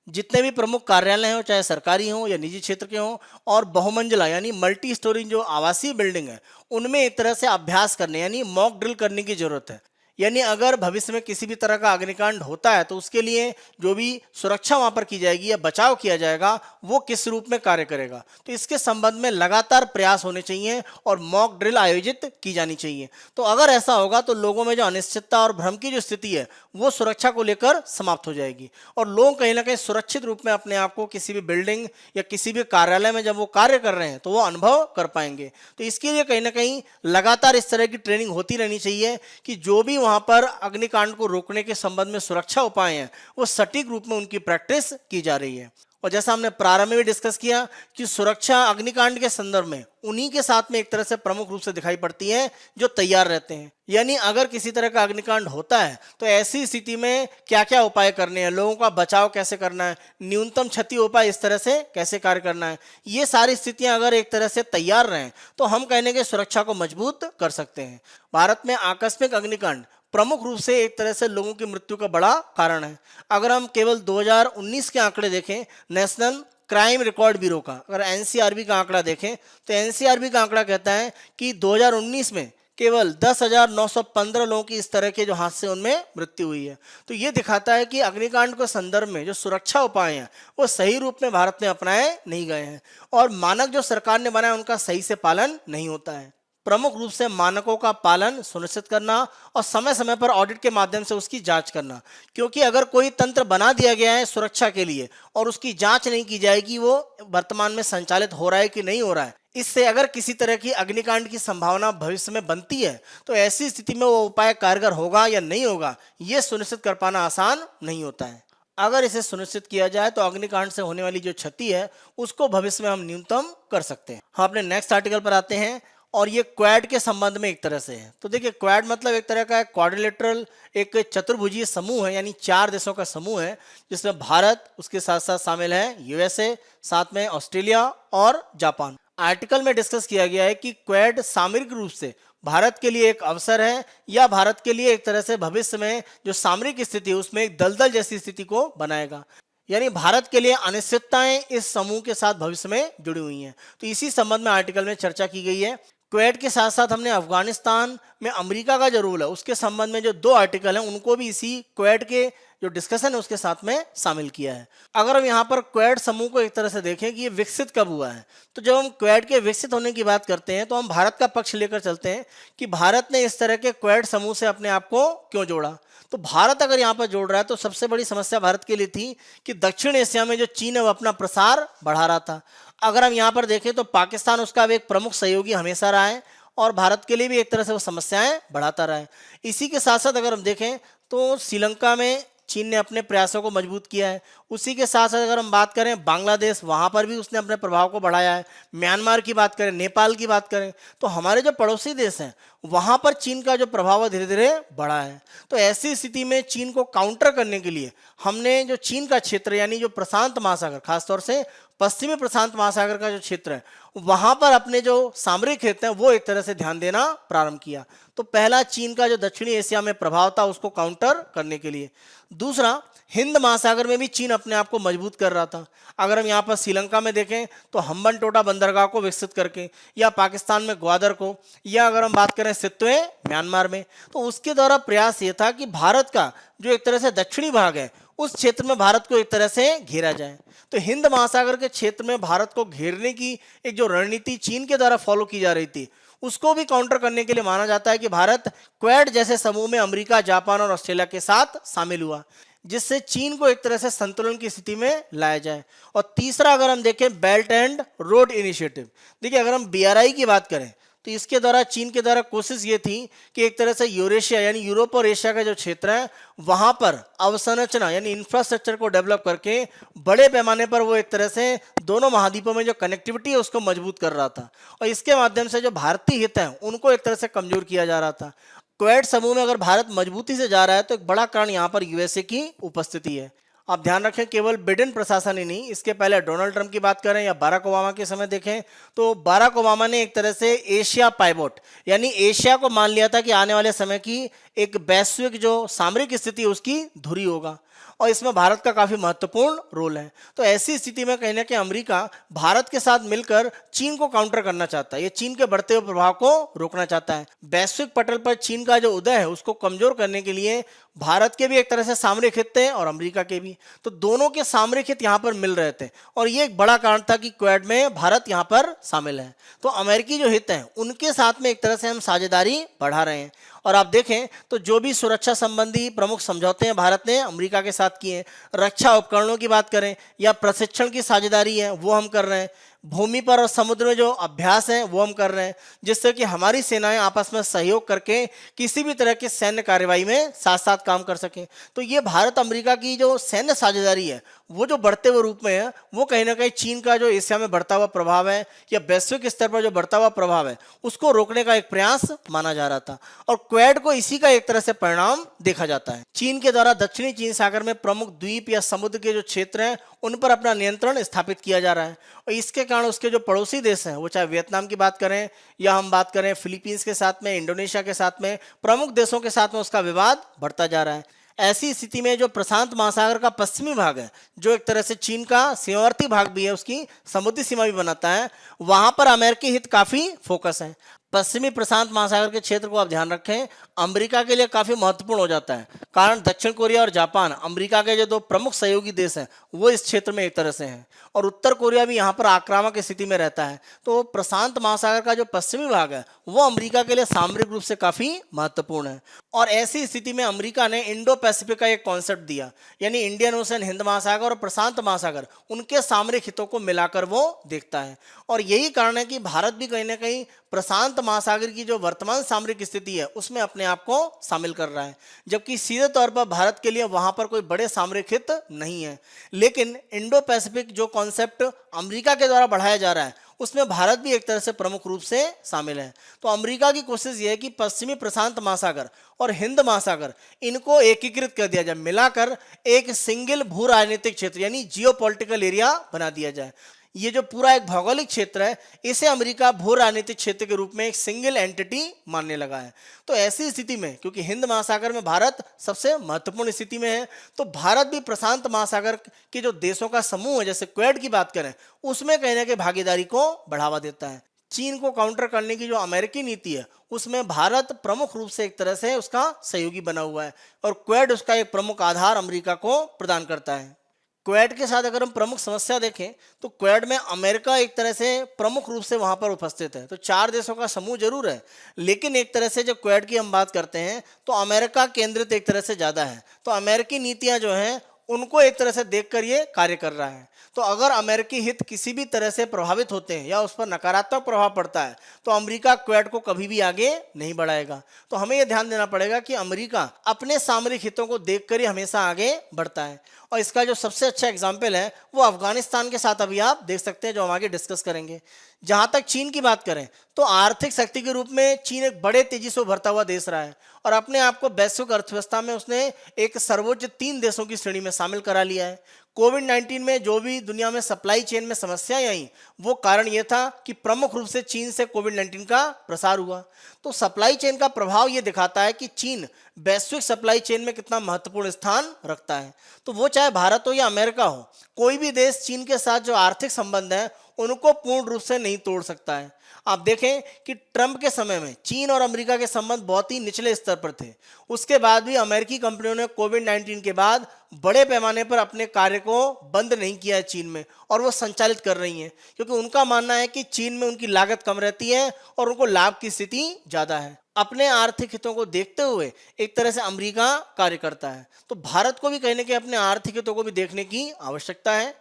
जितने भी प्रमुख कार्यालय हों चाहे सरकारी हों या निजी क्षेत्र के हों, और बहुमंजिला यानी मल्टी स्टोरी जो आवासीय बिल्डिंग है उनमें एक तरह से अभ्यास करने यानी मॉक ड्रिल करने की जरूरत है। यानी अगर भविष्य में किसी भी तरह का अग्निकांड होता है तो उसके लिए जो भी सुरक्षा वहां पर की जाएगी या बचाव किया जाएगा वो किस रूप में कार्य करेगा, तो इसके संबंध में लगातार प्रयास होने चाहिए और मॉक ड्रिल आयोजित की जानी चाहिए। तो अगर ऐसा होगा तो लोगों में जो अनिश्चितता और भ्रम की जो स्थिति है वो सुरक्षा को लेकर समाप्त हो जाएगी, और लोग कहीं ना कहीं सुरक्षित रूप में अपने आप को किसी भी बिल्डिंग या किसी भी कार्यालय में जब वो कार्य कर रहे हैं तो वो अनुभव कर पाएंगे। तो इसके लिए कहीं ना कहीं लगातार इस तरह की ट्रेनिंग होती रहनी चाहिए कि जो भी वहां पर अग्निकांड को रोकने के संबंध में सुरक्षा उपाय हैं वो सटीक रूप में उनकी प्रैक्टिस की जा रही है। और जैसा हमने प्रारंभ में भी डिस्कस किया कि सुरक्षा अग्निकांड के संदर्भ में उन्हीं के साथ में एक तरह से प्रमुख रूप से दिखाई पड़ती है जो तैयार रहते हैं। यानी अगर किसी तरह का अग्निकांड होता है तो ऐसी स्थिति में क्या क्या उपाय करने हैं, लोगों का बचाव कैसे करना है, न्यूनतम क्षति उपाय इस तरह से कैसे कार्य करना है, ये सारी स्थितियां अगर एक तरह से तैयार रहें तो हम कहने के सुरक्षा को मजबूत कर सकते हैं। भारत में आकस्मिक अग्निकांड प्रमुख रूप से एक तरह से लोगों की मृत्यु का बड़ा कारण है। अगर हम केवल 2019 के आंकड़े देखें नेशनल क्राइम रिकॉर्ड ब्यूरो का, अगर एनसीआरबी का आंकड़ा देखें तो एनसीआरबी का आंकड़ा कहता है कि 2019 में केवल 10,915 लोगों की इस तरह के जो हादसे उनमें मृत्यु हुई है। तो ये दिखाता है कि अग्निकांड के संदर्भ में जो सुरक्षा उपाय हैं वो सही रूप में भारत में अपनाए नहीं गए हैं, और मानक जो सरकार ने बनाया उनका सही से पालन नहीं होता है। प्रमुख रूप से मानकों का पालन सुनिश्चित करना और समय समय पर ऑडिट के माध्यम से उसकी जांच करना, क्योंकि अगर कोई तंत्र बना दिया गया है सुरक्षा के लिए और उसकी जांच नहीं की जाएगी वो वर्तमान में संचालित हो रहा है कि नहीं हो रहा है, इससे अगर किसी तरह की अग्निकांड की संभावना भविष्य में बनती है तो ऐसी स्थिति में वो उपाय कारगर होगा या नहीं होगा ये सुनिश्चित कर पाना आसान नहीं होता है। अगर इसे सुनिश्चित किया जाए तो अग्निकांड से होने वाली जो क्षति है उसको भविष्य में हम न्यूनतम कर सकते हैं। हम अपने नेक्स्ट आर्टिकल पर आते हैं, और ये क्वाड के संबंध में एक तरह से है। तो देखिए क्वाड मतलब एक तरह का क्वाड्रिलेटरल एक चतुर्भुजीय समूह है, यानी 4 देशों का समूह है जिसमें भारत उसके साथ साथ शामिल है यूएसए, साथ में ऑस्ट्रेलिया और जापान। आर्टिकल में डिस्कस किया गया है कि क्वाड सामरिक रूप से भारत के लिए एक अवसर है या भारत के लिए एक तरह से भविष्य में जो सामरिक स्थिति है उसमें एक दलदल जैसी स्थिति को बनाएगा। यानी भारत के लिए अनिश्चितताएं इस समूह के साथ भविष्य में जुड़ी हुई हैं। तो इसी संबंध में आर्टिकल में चर्चा की गई है। क्वेट के साथ साथ हमने अफगानिस्तान में अमेरिका का जो रोल है उसके संबंध में जो 2 आर्टिकल हैं उनको भी इसी क्वेट के जो डिस्कशन है उसके साथ में शामिल किया है। अगर हम यहाँ पर क्वेट समूह को एक तरह से देखें कि ये विकसित कब हुआ है, तो जब हम क्वेट के विकसित होने की बात करते हैं तो हम भारत का पक्ष लेकर चलते हैं कि भारत ने इस तरह के क्वेट समूह से अपने आप को क्यों जोड़ा। तो भारत अगर यहाँ पर जोड़ रहा है तो सबसे बड़ी समस्या भारत के लिए थी कि दक्षिण एशिया में जो चीन है वो अपना प्रसार बढ़ा रहा था। अगर हम यहाँ पर देखें तो पाकिस्तान उसका एक प्रमुख सहयोगी हमेशा रहा है और भारत के लिए भी एक तरह से वो समस्याएं बढ़ाता रहा है। इसी के साथ साथ अगर हम देखें तो श्रीलंका में चीन ने अपने प्रयासों को मजबूत किया है। उसी के साथ साथ अगर हम बात करें बांग्लादेश, वहाँ पर भी उसने अपने प्रभाव को बढ़ाया है। म्यांमार की बात करें, नेपाल की बात करें, तो हमारे जो पड़ोसी देश हैं वहाँ पर चीन का जो प्रभाव है धीरे धीरे बढ़ा है। तो ऐसी स्थिति में चीन को काउंटर करने के लिए हमने जो चीन का क्षेत्र यानी जो प्रशांत महासागर, खासतौर से पश्चिमी प्रशांत महासागर का जो क्षेत्र है, वहां पर अपने जो सामरिक हित हैं वो एक तरह से ध्यान देना प्रारंभ किया। तो पहला चीन का जो दक्षिणी एशिया में प्रभाव था उसको काउंटर करने के लिए। दूसरा, हिंद महासागर में भी चीन अपने आप को मजबूत कर रहा था। अगर हम यहाँ पर श्रीलंका में देखें तो हम्बनटोटा बंदरगाह को विकसित करके, या पाकिस्तान में ग्वादर को, या अगर हम बात करें सित्वे म्यांमार में, तो उसके द्वारा प्रयास ये था कि भारत का जो एक तरह से दक्षिणी भाग है उस क्षेत्र में भारत को एक तरह से घेरा जाए। तो हिंद महासागर के क्षेत्र में भारत को घेरने की एक जो रणनीति चीन के द्वारा फॉलो की जा रही थी उसको भी काउंटर करने के लिए माना जाता है कि भारत क्वेड जैसे समूह में अमेरिका, जापान और ऑस्ट्रेलिया के साथ शामिल हुआ, जिससे चीन को एक तरह से संतुलन की स्थिति में लाया जाए। और तीसरा, अगर हम देखें बेल्ट एंड रोड इनिशिएटिव, देखिए अगर हम बीआरआई की बात करें तो इसके द्वारा चीन के द्वारा कोशिश ये थी कि एक तरह से यूरेशिया यानी यूरोप और एशिया का जो क्षेत्र है वहां पर अवसंरचना यानी इंफ्रास्ट्रक्चर को डेवलप करके बड़े पैमाने पर वो एक तरह से दोनों महाद्वीपों में जो कनेक्टिविटी है उसको मजबूत कर रहा था, और इसके माध्यम से जो भारतीय हित है उनको एक तरह से कमजोर किया जा रहा था। क्वेड समूह में अगर भारत मजबूती से जा रहा है तो एक बड़ा कारण यहाँ पर यूएसए की उपस्थिति है। आप ध्यान रखें, केवल बिडेन प्रशासन ही नहीं, इसके पहले डोनाल्ड ट्रंप की बात करें या बाराक ओबामा के समय देखें तो बाराक ओबामा ने एक तरह से एशिया पाइवोट यानी एशिया को मान लिया था कि आने वाले समय की एक वैश्विक जो सामरिक स्थिति उसकी धुरी होगा, और इसमें भारत का काफी महत्वपूर्ण रोल है। तो ऐसी स्थिति में कहीं ना कहीं अमेरिका भारत के साथ मिलकर चीन को काउंटर करना चाहता है, ये चीन के बढ़ते हुए प्रभाव को रोकना चाहता है। वैश्विक पटल पर चीन का जो उदय है उसको कमजोर करने के लिए भारत के भी एक तरह से सामरिक हित थे और अमेरिका के भी, तो दोनों के सामरिक हित यहाँ पर मिल रहे थे, और ये एक बड़ा कारण था कि क्वेड में भारत यहाँ पर शामिल है। तो अमेरिकी जो हित हैं उनके साथ में एक तरह से हम साझेदारी बढ़ा रहे हैं। और आप देखें तो जो भी सुरक्षा संबंधी प्रमुख समझौते हैं भारत ने अमेरिका के साथ किए हैं, रक्षा उपकरणों की बात करें या प्रशिक्षण की साझेदारी है वो हम कर रहे हैं, भूमि पर और समुद्र में जो अभ्यास है वो हम कर रहे हैं, जिससे कि हमारी सेनाएं आपस में सहयोग करके किसी भी तरह की सैन्य कार्रवाई में साथ साथ काम कर सकें। तो ये भारत अमेरिका की जो सैन्य साझेदारी है वो जो बढ़ते हुए रूप में है वो कहीं ना कहीं चीन का जो एशिया में बढ़ता हुआ प्रभाव है या वैश्विक स्तर पर जो बढ़ता हुआ प्रभाव है उसको रोकने का एक प्रयास माना जा रहा था, और क्वेड को इसी का एक तरह से परिणाम देखा जाता है। चीन के द्वारा दक्षिणी चीन सागर में प्रमुख द्वीप या समुद्र के जो क्षेत्र हैं उन पर अपना नियंत्रण स्थापित किया जा रहा है, और इसके कारण उसके जो पड़ोसी देश हैं वो चाहे वियतनाम की बात करें या हम बात करें फिलीपींस के साथ में, इंडोनेशिया के साथ में, प्रमुख देशों के साथ में उसका विवाद बढ़ता जा रहा है। ऐसी स्थिति में जो प्रशांत महासागर का पश्चिमी भाग है जो एक तरह से चीन का सीमावर्ती भाग भी है, उसकी समुद्री सीमा भी बनाता है, वहां पर अमेरिकी हित काफी फोकस है। पश्चिमी प्रशांत महासागर के क्षेत्र को आप ध्यान रखें अमेरिका के लिए काफी महत्वपूर्ण हो जाता है, कारण दक्षिण कोरिया और जापान अमेरिका के जो दो प्रमुख सहयोगी देश हैं वो इस क्षेत्र में एक तरह से हैं, और उत्तर कोरिया भी यहाँ पर आक्रामक स्थिति में रहता है। तो प्रशांत महासागर का जो पश्चिमी भाग है वो अमेरिका के लिए सामरिक रूप से काफी महत्वपूर्ण है, और ऐसी स्थिति में अमेरिका ने इंडो पैसिफिक का एक कॉन्सेप्ट दिया, यानी इंडियन ओशन, हिंद महासागर और प्रशांत महासागर, उनके सामरिक हितों को मिलाकर वो देखता है। और यही कारण है कि भारत भी कहीं ना कहीं प्रशांत महासागर की जो वर्तमान सामरिक स्थिति है उसमें अपने आप को शामिल कर रहा है, जबकि सीधे तौर पर भारत के लिए वहां पर कोई बड़े सामरिक हित नहीं है। लेकिन इंडो पैसिफिक जो कॉन्सेप्ट अमेरिका के द्वारा बढ़ाया जा रहा है उसमें भारत भी एक तरह से प्रमुख रूप से शामिल है। तो अमेरिका की कोशिश ये है कि पश्चिमी प्रशांत महासागर और हिंद महासागर इनको एकीकृत कर दिया जाए, मिलाकर एक सिंगल भू राजनीतिक क्षेत्र यानी जियो पॉलिटिकल एरिया बना दिया जाए। ये जो पूरा एक भौगोलिक क्षेत्र है इसे अमेरिका भू राजनीतिक क्षेत्र के रूप में एक सिंगल एंटिटी मानने लगा है। तो ऐसी स्थिति में क्योंकि हिंद महासागर में भारत सबसे महत्वपूर्ण स्थिति में है, तो भारत भी प्रशांत महासागर के जो देशों का समूह है जैसे क्वेड की बात करें उसमें कहीं ना कहीं भागीदारी को बढ़ावा देता है। चीन को काउंटर करने की जो अमेरिकी नीति है उसमें भारत प्रमुख रूप से एक तरह से उसका सहयोगी बना हुआ है, और क्वेड उसका एक प्रमुख आधार अमेरिका को प्रदान करता है। क्वेड के साथ अगर हम प्रमुख समस्या देखें तो क्वेड में अमेरिका एक तरह से प्रमुख रूप से वहां पर उपस्थित है, तो 4 देशों का समूह जरूर है, लेकिन एक तरह से जब क्वेड की हम बात करते हैं तो अमेरिका केंद्रित एक तरह से ज़्यादा है। तो अमेरिकी नीतियां जो हैं उनको एक तरह से देखकर ये कार्य कर रहा है। तो अगर अमेरिकी हित किसी भी तरह से प्रभावित होते हैं या उस पर नकारात्मक प्रभाव पड़ता है तो अमेरिका क्वेड को कभी भी आगे नहीं बढ़ाएगा। तो हमें यह ध्यान देना पड़ेगा कि अमेरिका अपने सामरिक हितों को देखकर ही हमेशा आगे बढ़ता है। और इसका जो सबसे अच्छा एग्जाम्पल है वो अफगानिस्तान के साथ अभी आप देख सकते हैं, जो हम आगे डिस्कस करेंगे। जहां तक चीन की बात करें तो आर्थिक शक्ति के रूप में चीन एक बड़े तेजी से उभरता हुआ देश रहा है और अपने आप को वैश्विक अर्थव्यवस्था में उसने एक सर्वोच्च 3 देशों की श्रेणी में शामिल करा लिया है। कोविड-19 में जो भी दुनिया में सप्लाई चेन में समस्याएं आई वो कारण यह था कि प्रमुख रूप से चीन से कोविड-19 का प्रसार हुआ। तो सप्लाई चेन का प्रभाव ये दिखाता है कि चीन वैश्विक सप्लाई चेन में कितना महत्वपूर्ण स्थान रखता है। तो वो चाहे भारत हो या अमेरिका हो, कोई भी देश चीन के साथ जो आर्थिक संबंध है उनको पूर्ण रूप से नहीं तोड़ सकता है। आप देखें कि ट्रंप के समय में चीन और अमेरिका के संबंध बहुत ही निचले स्तर पर थे। उसके बाद भी अमेरिकी कंपनियों ने कोविड-19 के बाद बड़े पैमाने पर अपने कार्य को बंद नहीं किया है चीन में, और वो संचालित कर रही हैं क्योंकि उनका मानना है कि चीन में उनकी लागत कम रहती है और उनको लाभ की स्थिति ज़्यादा है। अपने आर्थिक हितों को देखते हुए एक तरह से अमेरिका कार्य करता है। तो भारत को भी कहीं ना कहीं अपने आर्थिक हितों को भी देखने की आवश्यकता है।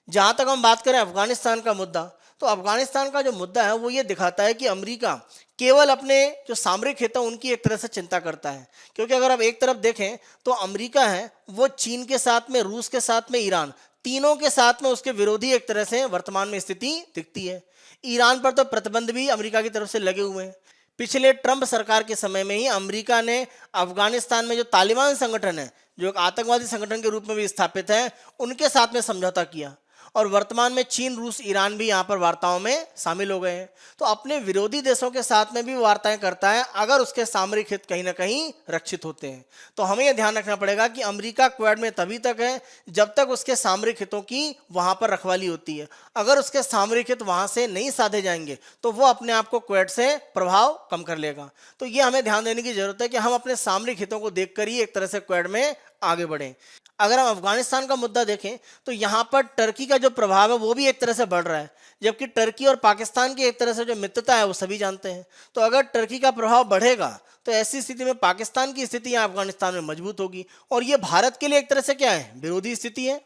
जहां तक हम बात करें अफगानिस्तान का मुद्दा, तो अफगानिस्तान का जो मुद्दा है वो ये दिखाता है कि अमेरिका केवल अपने जो सामरिक हित है उनकी एक तरह से चिंता करता है। क्योंकि अगर आप एक तरफ देखें तो अमेरिका है वो चीन के साथ में, रूस के साथ में, ईरान, तीनों के साथ में उसके विरोधी एक तरह से वर्तमान में स्थिति दिखती है। ईरान पर तो प्रतिबंध भी अमेरिका की तरफ से लगे हुए हैं। पिछले ट्रंप सरकार के समय में ही अमेरिका ने अफगानिस्तान में जो तालिबान संगठन है, जो एक आतंकवादी संगठन के रूप में भी स्थापित है, उनके साथ में समझौता किया और वर्तमान में चीन, रूस, ईरान भी यहाँ पर वार्ताओं में शामिल हो गए हैं। तो अपने विरोधी देशों के साथ में भी वार्ताएं करता है अगर उसके सामरिक हित कहीं ना कहीं रक्षित होते हैं। तो हमें यह ध्यान रखना पड़ेगा कि अमेरिका क्वेड में तभी तक है जब तक उसके सामरिक हितों की वहाँ पर रखवाली होती है। अगर उसके सामरिक हित वहाँ से नहीं साधे जाएंगे तो वो अपने आप को क्वेड से प्रभाव कम कर लेगा। तो ये हमें ध्यान देने की जरूरत है कि हम अपने सामरिक हितों को देखकर ही एक तरह से क्वेड में आगे बढ़ें। अगर हम अफगानिस्तान का मुद्दा देखें तो यहाँ पर टर्की का जो प्रभाव है वो भी एक तरह से बढ़ रहा है, जबकि टर्की और पाकिस्तान की एक तरह से जो मित्रता है वो सभी जानते हैं। तो अगर टर्की का प्रभाव बढ़ेगा तो ऐसी स्थिति में पाकिस्तान की स्थिति यहाँ अफगानिस्तान में मजबूत होगी और ये भारत के लिए एक तरह से क्या है, विरोधी स्थिति है।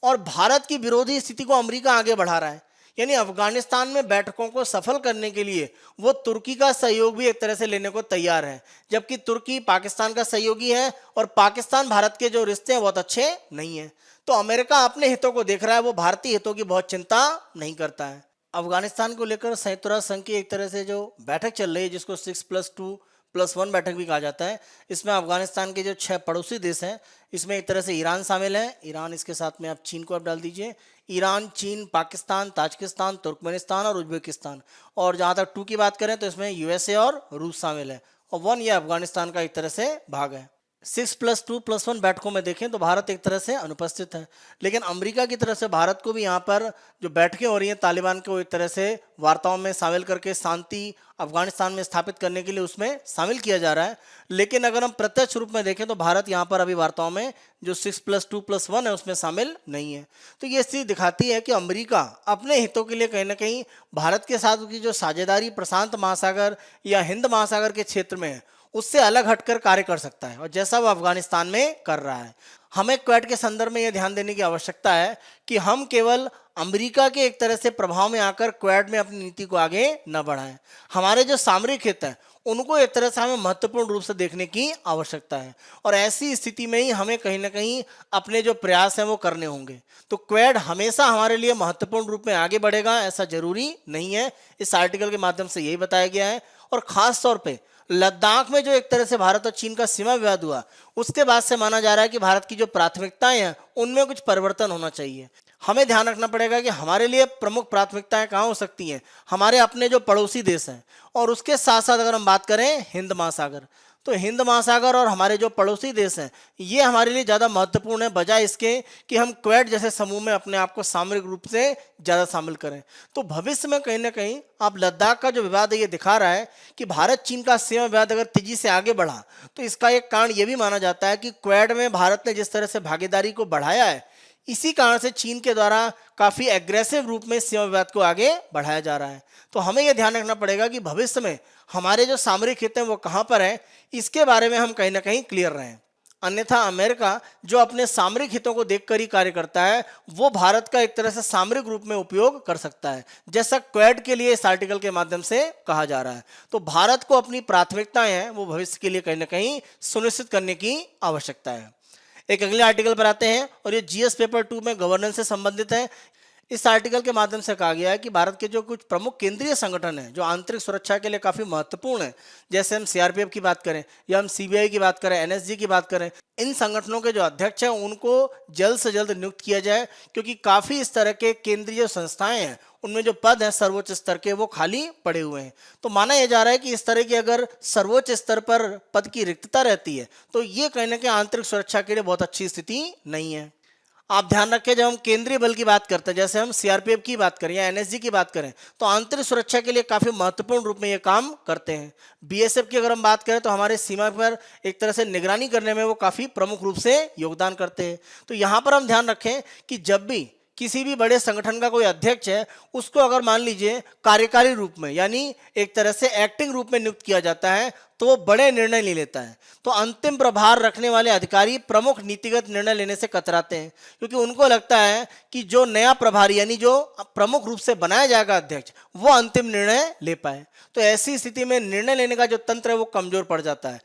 और भारत की विरोधी स्थिति को अमेरिका आगे बढ़ा रहा है, यानी अफगानिस्तान में बैठकों को सफल करने के लिए वो तुर्की का सहयोग भी एक तरह से लेने को तैयार है, जबकि तुर्की पाकिस्तान का सहयोगी है और पाकिस्तान भारत के जो रिश्ते हैं बहुत अच्छे नहीं है। तो अमेरिका अपने हितों को देख रहा है, वो भारतीय हितों की बहुत चिंता नहीं करता है। अफगानिस्तान को लेकर संयुक्त राष्ट्र संघ की एक तरह से जो बैठक चल रही है, जिसको 6+2+1 बैठक भी कहा जाता है, इसमें अफगानिस्तान के जो 6 पड़ोसी देश हैं, इसमें एक तरह से ईरान शामिल है। ईरान, इसके साथ में आप चीन को आप डाल दीजिए। ईरान, चीन, पाकिस्तान, ताजिकिस्तान, तुर्कमेनिस्तान और उज्बेकिस्तान। और जहाँ तक 2 की बात करें तो इसमें यूएसए और रूस शामिल है। और 1 ये अफगानिस्तान का एक तरह से भाग है। 6+2+1 बैठकों में देखें तो भारत एक तरह से अनुपस्थित है, लेकिन अमेरिका की तरफ से भारत को भी यहाँ पर जो बैठकें हो रही हैं तालिबान को एक तरह से वार्ताओं में शामिल करके शांति अफगानिस्तान में स्थापित करने के लिए उसमें शामिल किया जा रहा है। लेकिन अगर हम प्रत्यक्ष रूप में देखें तो भारत यहाँ पर अभी वार्ताओं में जो 6+2+1 है उसमें शामिल नहीं है। तो ये स्थिति दिखाती है कि अमेरिका अपने हितों के लिए कहीं ना कहीं भारत के साथ की जो साझेदारी प्रशांत महासागर या हिंद महासागर के क्षेत्र में है उससे अलग हटकर कार्य कर सकता है, और जैसा वो अफगानिस्तान में कर रहा है। हमें क्वेड के संदर्भ में यह ध्यान देने की आवश्यकता है कि हम केवल अमेरिका के एक तरह से प्रभाव में आकर क्वेड में अपनी नीति को आगे न बढ़ाएं। हमारे जो सामरिक हित हैं उनको एक तरह से हमें महत्वपूर्ण रूप से देखने की आवश्यकता है, और ऐसी स्थिति में ही हमें कहीं ना कहीं अपने जो प्रयास हैं वो करने होंगे। तो क्वेड हमेशा हमारे लिए महत्वपूर्ण रूप में आगे बढ़ेगा ऐसा जरूरी नहीं है, इस आर्टिकल के माध्यम से यही बताया गया है। और खास तौर पर लद्दाख में जो एक तरह से भारत और चीन का सीमा विवाद हुआ उसके बाद से माना जा रहा है कि भारत की जो प्राथमिकताएं हैं उनमें कुछ परिवर्तन होना चाहिए। हमें ध्यान रखना पड़ेगा कि हमारे लिए प्रमुख प्राथमिकताएं कहाँ हो सकती हैं, हमारे अपने जो पड़ोसी देश हैं, और उसके साथ साथ अगर हम बात करें हिंद महासागर, तो हिंद महासागर और हमारे जो पड़ोसी देश हैं ये हमारे लिए ज़्यादा महत्वपूर्ण है, बजाय इसके कि हम क्वेड जैसे समूह में अपने आप को सामरिक रूप से ज़्यादा शामिल करें। तो भविष्य में कहीं ना कहीं आप लद्दाख का जो विवाद है ये दिखा रहा है कि भारत चीन का सीमा विवाद अगर तेजी से आगे बढ़ा तो इसका एक कारण ये भी माना जाता है कि क्वेड में भारत ने जिस तरह से भागीदारी को बढ़ाया है, इसी कारण से चीन के द्वारा काफ़ी एग्रेसिव रूप में सीमा विवाद को आगे बढ़ाया जा रहा है। तो हमें यह ध्यान रखना पड़ेगा कि भविष्य में हमारे जो सामरिक हित हैं वो कहाँ पर हैं, इसके बारे में हम कहीं ना कहीं क्लियर रहें। अन्यथा अमेरिका, जो अपने सामरिक हितों को देखकर ही कार्य करता है, वो भारत का एक तरह से सामरिक रूप में उपयोग कर सकता है, जैसा क्वेड के लिए इस आर्टिकल के माध्यम से कहा जा रहा है। तो भारत को अपनी प्राथमिकताएं हैं वो भविष्य के लिए कहीं ना कहीं सुनिश्चित करने की आवश्यकता है। एक अगले आर्टिकल पर आते हैं और ये जीएस पेपर 2 में गवर्नेंस से संबंधित है। इस आर्टिकल के माध्यम से कहा गया है कि भारत के जो कुछ प्रमुख केंद्रीय संगठन हैं जो आंतरिक सुरक्षा के लिए काफी महत्वपूर्ण है, जैसे हम सीआरपीएफ की बात करें या हम सीबीआई की बात करें, एनएसजी की बात करें, इन संगठनों के जो अध्यक्ष हैं उनको जल्द से जल्द नियुक्त किया जाए, क्योंकि काफी इस तरह के केंद्रीय संस्थाएं हैं उनमें जो पद हैं सर्वोच्च स्तर के वो खाली पड़े हुए हैं। तो माना यह जा रहा है कि इस तरह की अगर सर्वोच्च स्तर पर पद की रिक्तता रहती है तो ये कहीं ना कहीं आंतरिक सुरक्षा के लिए बहुत अच्छी स्थिति नहीं है। आप ध्यान रखें, जब हम केंद्रीय बल की बात करते हैं, जैसे हम सीआरपीएफ की बात करें या एनएसजी की बात करें, तो आंतरिक सुरक्षा के लिए काफी महत्वपूर्ण रूप में ये काम करते हैं। बीएसएफ की अगर हम बात करें तो हमारे सीमा पर एक तरह से निगरानी करने में वो काफी प्रमुख रूप से योगदान करते हैं। तो यहाँ पर हम ध्यान रखें कि जब भी किसी भी बड़े संगठन का कोई अध्यक्ष है उसको अगर मान लीजिए कार्यकारी रूप में यानी एक तरह से एक्टिंग रूप में नियुक्त किया जाता है तो वो बड़े निर्णय ले लेता है। तो अंतिम प्रभार रखने वाले अधिकारी प्रमुख नीतिगत निर्णय लेने से कतराते हैं, क्योंकि उनको लगता है कि जो नया प्रभारी यानी जो प्रमुख रूप से बनाया जाएगा अध्यक्ष वो अंतिम निर्णय ले पाए। तो ऐसी स्थिति में निर्णय लेने का जो तंत्र है वो कमजोर पड़ जाता है।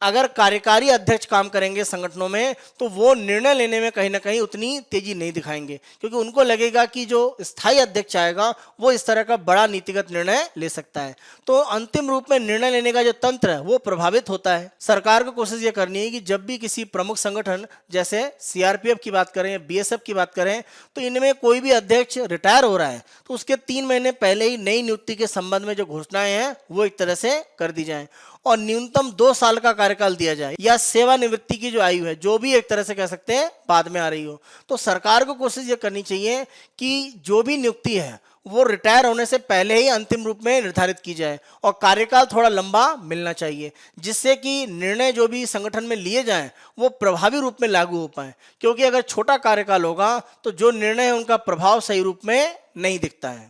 अगर कार्यकारी अध्यक्ष काम करेंगे संगठनों में तो वो निर्णय लेने में कहीं ना कहीं उतनी तेजी नहीं दिखाएंगे, क्योंकि उनको लगेगा कि जो स्थायी अध्यक्ष आएगा वो इस तरह का बड़ा नीतिगत निर्णय ले सकता है। तो अंतिम रूप में निर्णय लेने का जो तंत्र है वो प्रभावित होता है। सरकार को कोशिश ये करनी है कि जब भी किसी प्रमुख संगठन जैसे सीआरपीएफ की बात करें, बीएसएफ की बात करें, तो इनमें कोई भी अध्यक्ष रिटायर हो रहा है तो उसके 3 महीने पहले ही नई नियुक्ति के संबंध में जो घोषणाएं हैं वो एक तरह से कर दी जाए और न्यूनतम 2 साल का कार्यकाल दिया जाए या सेवानिवृत्ति की जो आयु है जो भी एक तरह से कह सकते हैं बाद में आ रही हो। तो सरकार को कोशिश ये करनी चाहिए कि जो भी नियुक्ति है वो रिटायर होने से पहले ही अंतिम रूप में निर्धारित की जाए और कार्यकाल थोड़ा लंबा मिलना चाहिए, जिससे कि निर्णय जो भी संगठन में लिए जाएं वो प्रभावी रूप में लागू हो पाए। क्योंकि अगर छोटा कार्यकाल होगा तो जो निर्णय है उनका प्रभाव सही रूप में नहीं दिखता है।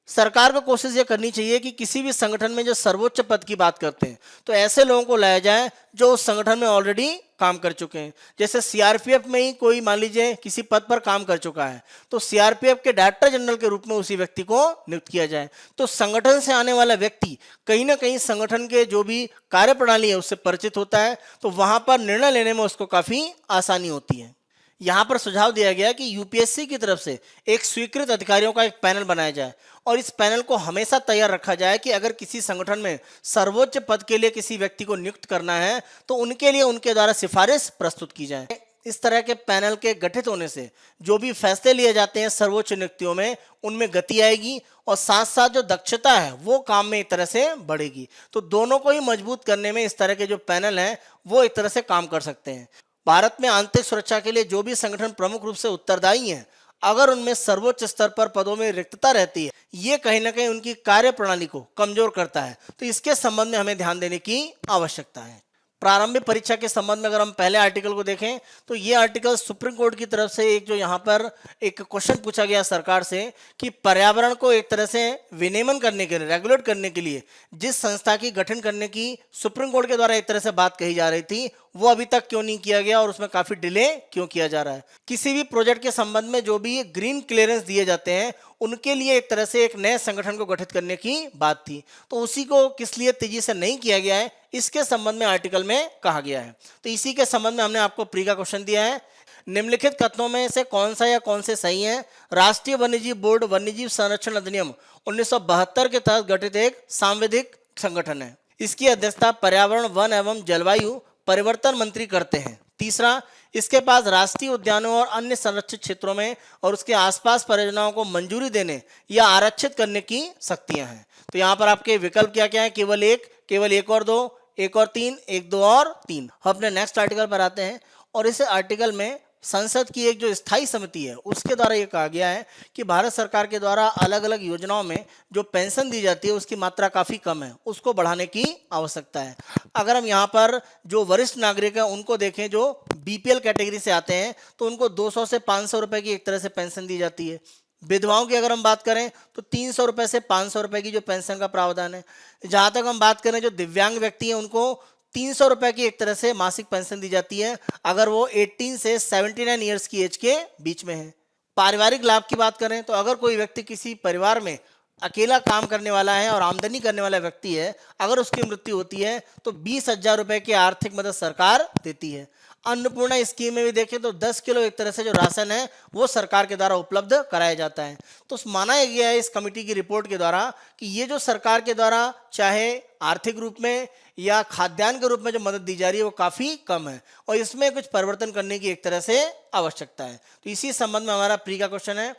सरकार को कोशिश ये करनी चाहिए कि किसी भी संगठन में जो सर्वोच्च पद की बात करते हैं तो ऐसे लोगों को लाया जाए जो उस संगठन में ऑलरेडी काम कर चुके हैं। जैसे सीआरपीएफ में ही कोई मान लीजिए किसी पद पर काम कर चुका है तो सीआरपीएफ के डायरेक्टर जनरल के रूप में उसी व्यक्ति को नियुक्त किया जाए। तो संगठन से आने वाला व्यक्ति कहीं ना कहीं संगठन के जो भी कार्यप्रणाली है उससे परिचित होता है, तो वहां पर निर्णय लेने में उसको काफी आसानी होती है। यहाँ पर सुझाव दिया गया कि यूपीएससी की तरफ से एक स्वीकृत अधिकारियों का एक पैनल बनाया जाए और इस पैनल को हमेशा तैयार रखा जाए कि अगर किसी संगठन में सर्वोच्च पद के लिए किसी व्यक्ति को नियुक्त करना है तो उनके लिए उनके द्वारा सिफारिश प्रस्तुत की जाए। इस तरह के पैनल के गठित होने से जो भी फैसले लिए जाते हैं सर्वोच्च नियुक्तियों में उनमें गति आएगी और साथ साथ जो दक्षता है वो काम में एक तरह से बढ़ेगी। तो दोनों को ही मजबूत करने में इस तरह के जो पैनल हैं वो एक तरह से काम कर सकते हैं। भारत में आंतरिक सुरक्षा के लिए जो भी संगठन प्रमुख रूप से उत्तरदायी हैं, अगर उनमें सर्वोच्च स्तर पर पदों में रिक्तता रहती है, ये कहीं ना कहीं उनकी कार्यप्रणाली को कमजोर करता है। तो इसके संबंध में हमें ध्यान देने की आवश्यकता है। प्रारंभिक परीक्षा के संबंध में अगर हम पहले आर्टिकल को देखें तो ये आर्टिकल सुप्रीम कोर्ट की तरफ से एक जो यहाँ पर एक क्वेश्चन पूछा गया सरकार से कि पर्यावरण को एक तरह से विनियमन करने के लिए, रेगुलेट करने के लिए जिस संस्था की गठन करने की सुप्रीम कोर्ट के द्वारा एक तरह से बात कही जा रही थी वो अभी तक क्यों नहीं किया गया और उसमें काफी डिले क्यों किया जा रहा है। किसी भी प्रोजेक्ट के संबंध में जो भी ग्रीन क्लियरेंस दिए जाते हैं उनके लिए एक तरह से एक नए संगठन को गठित करने की बात थी, तो उसी को किस लिए तेजी से नहीं किया गया है इसके संबंध में आर्टिकल में कहा गया है। तो इसी के संबंध में हमने आपको प्री का क्वेश्चन दिया है। निम्नलिखित कथनों में से कौन सा या कौन से सही है? राष्ट्रीय वन्यजीव बोर्ड वन्यजीव संरक्षण अधिनियम 1972 के तहत गठित एक सांविधिक संगठन है। इसकी अध्यक्षता पर्यावरण, वन एवं जलवायु परिवर्तन मंत्री करते हैं। तीसरा, इसके पास राष्ट्रीय उद्यानों और अन्य संरक्षित क्षेत्रों में और उसके आसपास परियोजनाओं को मंजूरी देने या आरक्षित करने की शक्तियां हैं। तो यहाँ पर आपके विकल्प क्या क्या है? केवल एक और दो, एक और तीन, एक, दो और तीन। हम अपने नेक्स्ट आर्टिकल पर आते हैं और इस आर्टिकल में संसद की एक जो स्थायी समिति है उसके द्वारा ये कहा गया है कि भारत सरकार के द्वारा अलग अलग योजनाओं में जो पेंशन दी जाती है उसकी मात्रा काफ़ी कम है, उसको बढ़ाने की आवश्यकता है। अगर हम यहाँ पर जो वरिष्ठ नागरिक हैं उनको देखें जो बीपीएल कैटेगरी से आते हैं तो उनको 200 से 500 रुपए की एक तरह से पेंशन दी जाती है। विधवाओं की अगर हम बात करें तो 300 रुपए से 500 रुपए की जो पेंशन का प्रावधान है। जहाँ तक हम बात करें जो दिव्यांग व्यक्ति हैं उनको ₹300 की एक तरह से मासिक पेंशन दी जाती है अगर वो 18 से 79 ईयर्स की एज के बीच में है। पारिवारिक लाभ की बात करें तो अगर कोई व्यक्ति किसी परिवार में अकेला काम करने वाला है और आमदनी करने वाला व्यक्ति है, अगर उसकी मृत्यु होती है तो ₹20,000 की आर्थिक मदद सरकार देती है। अन्नपूर्णा स्कीम में भी देखें तो 10 किलो एक तरह से जो राशन है वो सरकार के द्वारा उपलब्ध कराया जाता है। तो माना गया है इस कमेटी की रिपोर्ट के द्वारा कि ये जो सरकार के द्वारा चाहे आर्थिक रूप में या खाद्यान्न के रूप में जो मदद दी जा रही है वो काफ़ी कम है और इसमें कुछ परिवर्तन करने की एक तरह से आवश्यकता है। तो इसी संबंध में हमारा प्री का क्वेश्चन है,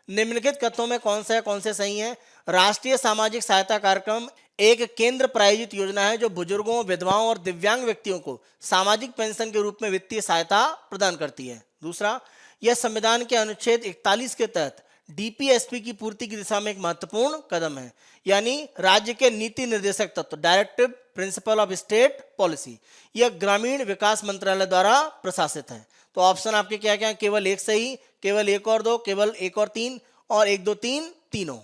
निम्नलिखित कथनों में कौन सा है, कौन से सही है। राष्ट्रीय सामाजिक सहायता कार्यक्रम एक केंद्र प्रायोजित योजना है जो बुजुर्गों, विधवाओं और दिव्यांग व्यक्तियों को सामाजिक पेंशन के रूप में वित्तीय सहायता प्रदान करती है। दूसरा, यह संविधान के अनुच्छेद 41 के तहत डीपीएसपी की पूर्ति की दिशा में एक महत्वपूर्ण कदम है, यानी राज्य के नीति निर्देशक तत्व, directive principle of state policy, यह ग्रामीण विकास मंत्रालय द्वारा प्रशासित है। तो ऑप्शन आपके क्या क्या, केवल एक सही, केवल एक और दो, केवल एक और तीन, और एक दो तीन तीनों।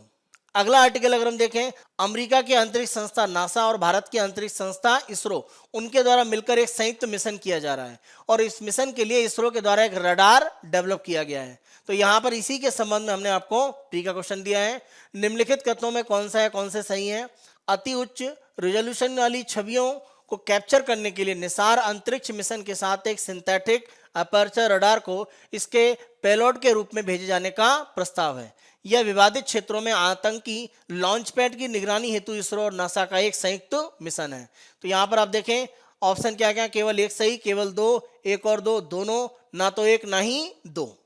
अगला आर्टिकल अगर हम देखें, अमेरिका की अंतरिक्ष संस्था नासा और भारत की अंतरिक्ष संस्था इसरो, उनके द्वारा मिलकर एक संयुक्त मिशन किया जा रहा है और इस मिशन के लिए इसरो के द्वारा एक रडार डेवलप किया गया है। तो यहाँ पर इसी के संबंध में हमने आपको प्री का क्वेश्चन दिया है, निम्नलिखित कथनों में कौन सा है, कौन से सही है। अति उच्च रिजोल्यूशन वाली छवियों को कैप्चर करने के लिए निसार अंतरिक्ष मिशन के साथ एक सिंथेटिक अपर्चर रडार को इसके पेलोड के रूप में भेजे जाने का प्रस्ताव है। यह विवादित क्षेत्रों में आतंकी लॉन्च पैड की निगरानी हेतु इसरो और नासा का एक संयुक्त मिशन है। तो यहाँ पर आप देखें ऑप्शन क्या क्या, केवल एक सही, केवल दो, एक और दो, दोनों, ना तो एक ना ही दो।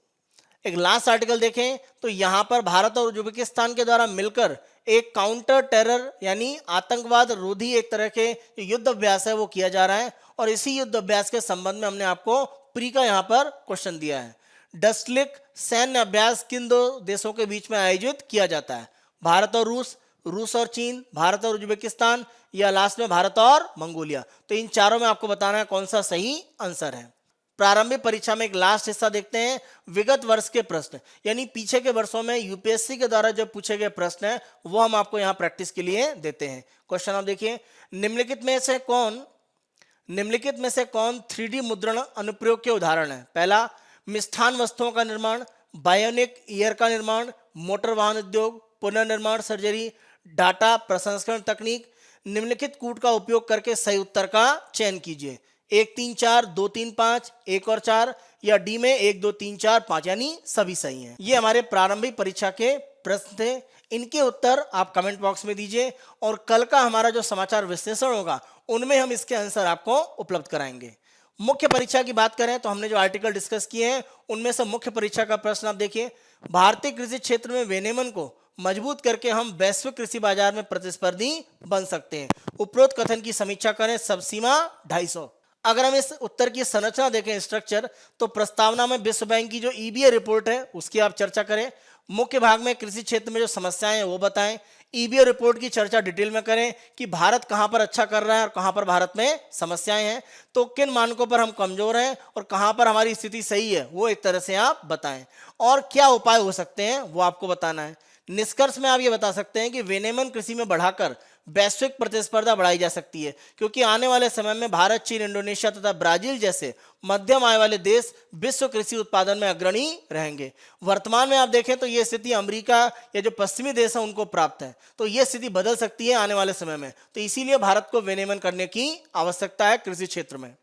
एक लास्ट आर्टिकल देखें तो यहाँ पर भारत और उज्बेकिस्तान के द्वारा मिलकर एक काउंटर टेरर यानी आतंकवाद रोधी एक तरह के युद्ध अभ्यास है वो किया जा रहा है और इसी युद्ध अभ्यास के संबंध में हमने आपको प्री का यहाँ पर क्वेश्चन दिया है। डस्टलिक सैन्य अभ्यास किन दो देशों के बीच में आयोजित किया जाता है, भारत और रूस, रूस और चीन, भारत और उज्बेकिस्तान, या लास्ट में भारत और मंगोलिया। तो इन चारों में आपको बताना है कौन सा सही आंसर है। प्रारंभिक परीक्षा में एक लास्ट हिस्सा देखते हैं, विगत वर्ष के प्रश्न, यानी पीछे के वर्षों में यूपीएससी के द्वारा जो पूछे गए प्रश्न हैं वो हम आपको यहाँ प्रैक्टिस के लिए देते हैं। क्वेश्चन आप देखिए, निम्नलिखित में से कौन 3D मुद्रण अनुप्रयोग के उदाहरण है। पहला, मिष्ठान वस्तुओं का निर्माण, बायोनिक ईयर का निर्माण, मोटर वाहन उद्योग, पुनर्निर्माण सर्जरी, डाटा प्रसंस्करण तकनीक। निम्नलिखित कूट का उपयोग करके सही उत्तर का चयन कीजिए। 1 3 4 2 3 5 1 और 4, या डी में 1 2 3 4 5, यानी सभी सही हैं। ये हमारे प्रारंभिक परीक्षा के प्रश्न थे, इनके उत्तर आप कमेंट बॉक्स में दीजिए और कल का हमारा जो समाचार विश्लेषण होगा उनमें हम इसके आंसर आपको उपलब्ध कराएंगे। मुख्य परीक्षा की बात करें तो हमने जो आर्टिकल डिस्कस किए हैं उनमें से मुख्य परीक्षा का प्रश्न आप देखिए, भारतीय कृषि क्षेत्र में विनियमन को मजबूत करके हम वैश्विक कृषि बाजार में प्रतिस्पर्धी बन सकते हैं। उपरोक्त कथन की समीक्षा करें, सबसीमा 250। अगर हम इस उत्तर की संरचना देखें, स्ट्रक्चर, तो प्रस्तावना में विश्व बैंक की जो ईबीए रिपोर्ट है उसकी आप चर्चा करें। मुख्य भाग में कृषि क्षेत्र में जो समस्याएं हैं वो बताएं। ईबीए रिपोर्ट की चर्चा डिटेल में करें कि भारत कहां पर अच्छा कर रहा है और कहां पर भारत में समस्याएं हैं, तो किन मानकों पर हम कमजोर हैं और कहां पर हमारी स्थिति सही है वो एक तरह से आप बताएं, और क्या उपाय हो सकते हैं वो आपको बताना है। निष्कर्ष में आप ये बता सकते हैं कि विनियमन कृषि में बढ़ाकर वैश्विक प्रतिस्पर्धा बढ़ाई जा सकती है, क्योंकि आने वाले समय में भारत, चीन, इंडोनेशिया तथा ब्राजील जैसे मध्यम आय वाले देश विश्व कृषि उत्पादन में अग्रणी रहेंगे। वर्तमान में आप देखें तो ये स्थिति अमेरिका या जो पश्चिमी देश है उनको प्राप्त है, तो ये स्थिति बदल सकती है आने वाले समय में, तो इसीलिए भारत को विनियमन करने की आवश्यकता है कृषि क्षेत्र में।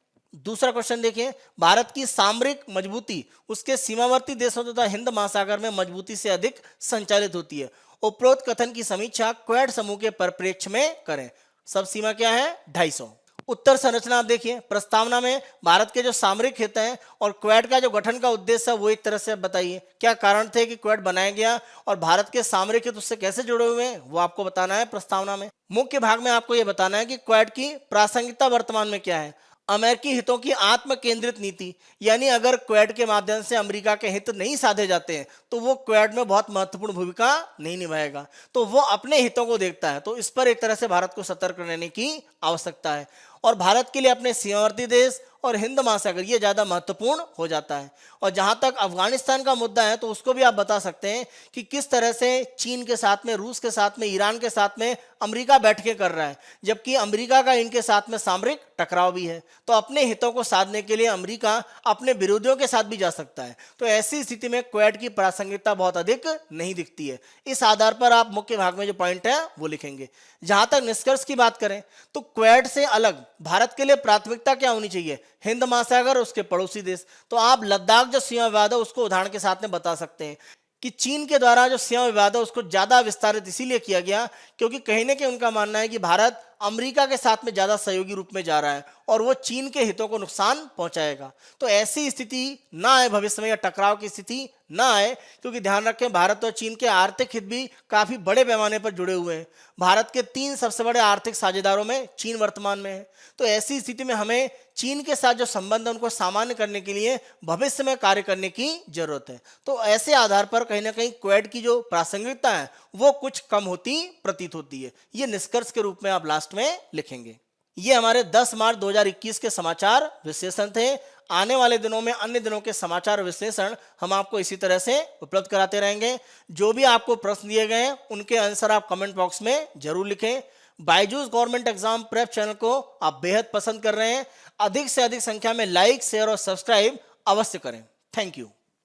दूसरा क्वेश्चन देखिए, भारत की सामरिक मजबूती उसके सीमावर्ती देशों तथा हिंद महासागर में मजबूती से अधिक संचालित होती है। उपरोक्त कथन की समीक्षा क्वेड समूह के परिप्रेक्ष्य में करें। सब सीमा क्या है, 250। उत्तर संरचना आप देखिए, प्रस्तावना में भारत के जो सामरिक हित हैं और क्वेड का जो गठन का उद्देश्य है वो एक तरह से बताइए, क्या कारण थे कि क्वेड बनाया गया और भारत के सामरिक हित उससे कैसे जुड़े हुए हैं वो आपको बताना है प्रस्तावना में। मुख्य भाग में आपको ये बताना है कि क्वेड की प्रासंगिकता वर्तमान में क्या है। अमेरिकी हितों की आत्म केंद्रित नीति, यानी अगर क्वेड के माध्यम से अमेरिका के हित नहीं साधे जाते हैं तो वो क्वेड में बहुत महत्वपूर्ण भूमिका नहीं निभाएगा, तो वो अपने हितों को देखता है, तो इस पर एक तरह से भारत को सतर्क रहने की आवश्यकता है। और भारत के लिए अपने सीमावर्ती देश और हिंद महासागर ये ज़्यादा महत्वपूर्ण हो जाता है। और जहाँ तक अफगानिस्तान का मुद्दा है तो उसको भी आप बता सकते हैं कि किस तरह से चीन के साथ में, रूस के साथ में, ईरान के साथ में अमेरिका बैठ के कर रहा है, जबकि अमेरिका का इनके साथ में सामरिक टकराव भी है। तो अपने हितों को साधने के लिए अमेरिका अपने विरोधियों के साथ भी जा सकता है। तो ऐसी स्थिति में क्वेड की प्रासंगिकता बहुत अधिक नहीं दिखती है। इस आधार पर आप मुख्य भाग में जो पॉइंट है वो लिखेंगे। जहां तक निष्कर्ष की बात करें तो क्वेड से अलग भारत के लिए प्राथमिकता क्या होनी चाहिए? हिंद महासागर, उसके पड़ोसी देश। तो आप लद्दाख जो सीमा विवाद है उसको उदाहरण के साथ में बता सकते हैं कि चीन के द्वारा जो सीमा विवाद है उसको ज्यादा विस्तारित इसीलिए किया गया क्योंकि कहीं ना कहीं उनका मानना है कि भारत अमेरिका के साथ में ज्यादा सहयोगी रूप में जा रहा है और वो चीन के हितों को नुकसान पहुंचाएगा। तो ऐसी स्थिति ना आए भविष्य में, या टकराव की स्थिति ना आए, क्योंकि ध्यान रखें भारत और चीन के आर्थिक हित भी काफी बड़े पैमाने पर जुड़े हुए हैं। भारत के 3 सबसे बड़े आर्थिक साझेदारों में चीन वर्तमान में है। तो ऐसी स्थिति में हमें चीन के साथ जो संबंध है उनको सामान्य करने के लिए भविष्य में कार्य करने की जरूरत है। तो ऐसे आधार पर कहीं ना कहीं क्वेड की जो प्रासंगिकता है वो कुछ कम होती प्रतीत होती है। ये निष्कर्ष के रूप में आप लास्ट में लिखेंगे। ये हमारे 10 मार्च 2021 के समाचार विश्लेषण थे। आने वाले दिनों में अन्य दिनों के समाचार विश्लेषण हम आपको इसी तरह से उपलब्ध कराते रहेंगे। जो भी आपको प्रश्न दिए गए हैं उनके आंसर आप कमेंट बॉक्स में जरूर लिखें। Byju's government exam prep channel को आप बेहद पसंद कर रहे हैं। अधिक से अधिक संख्या में लाइक, शेयर और सब्सक्राइब अवश्य करें। Thank you.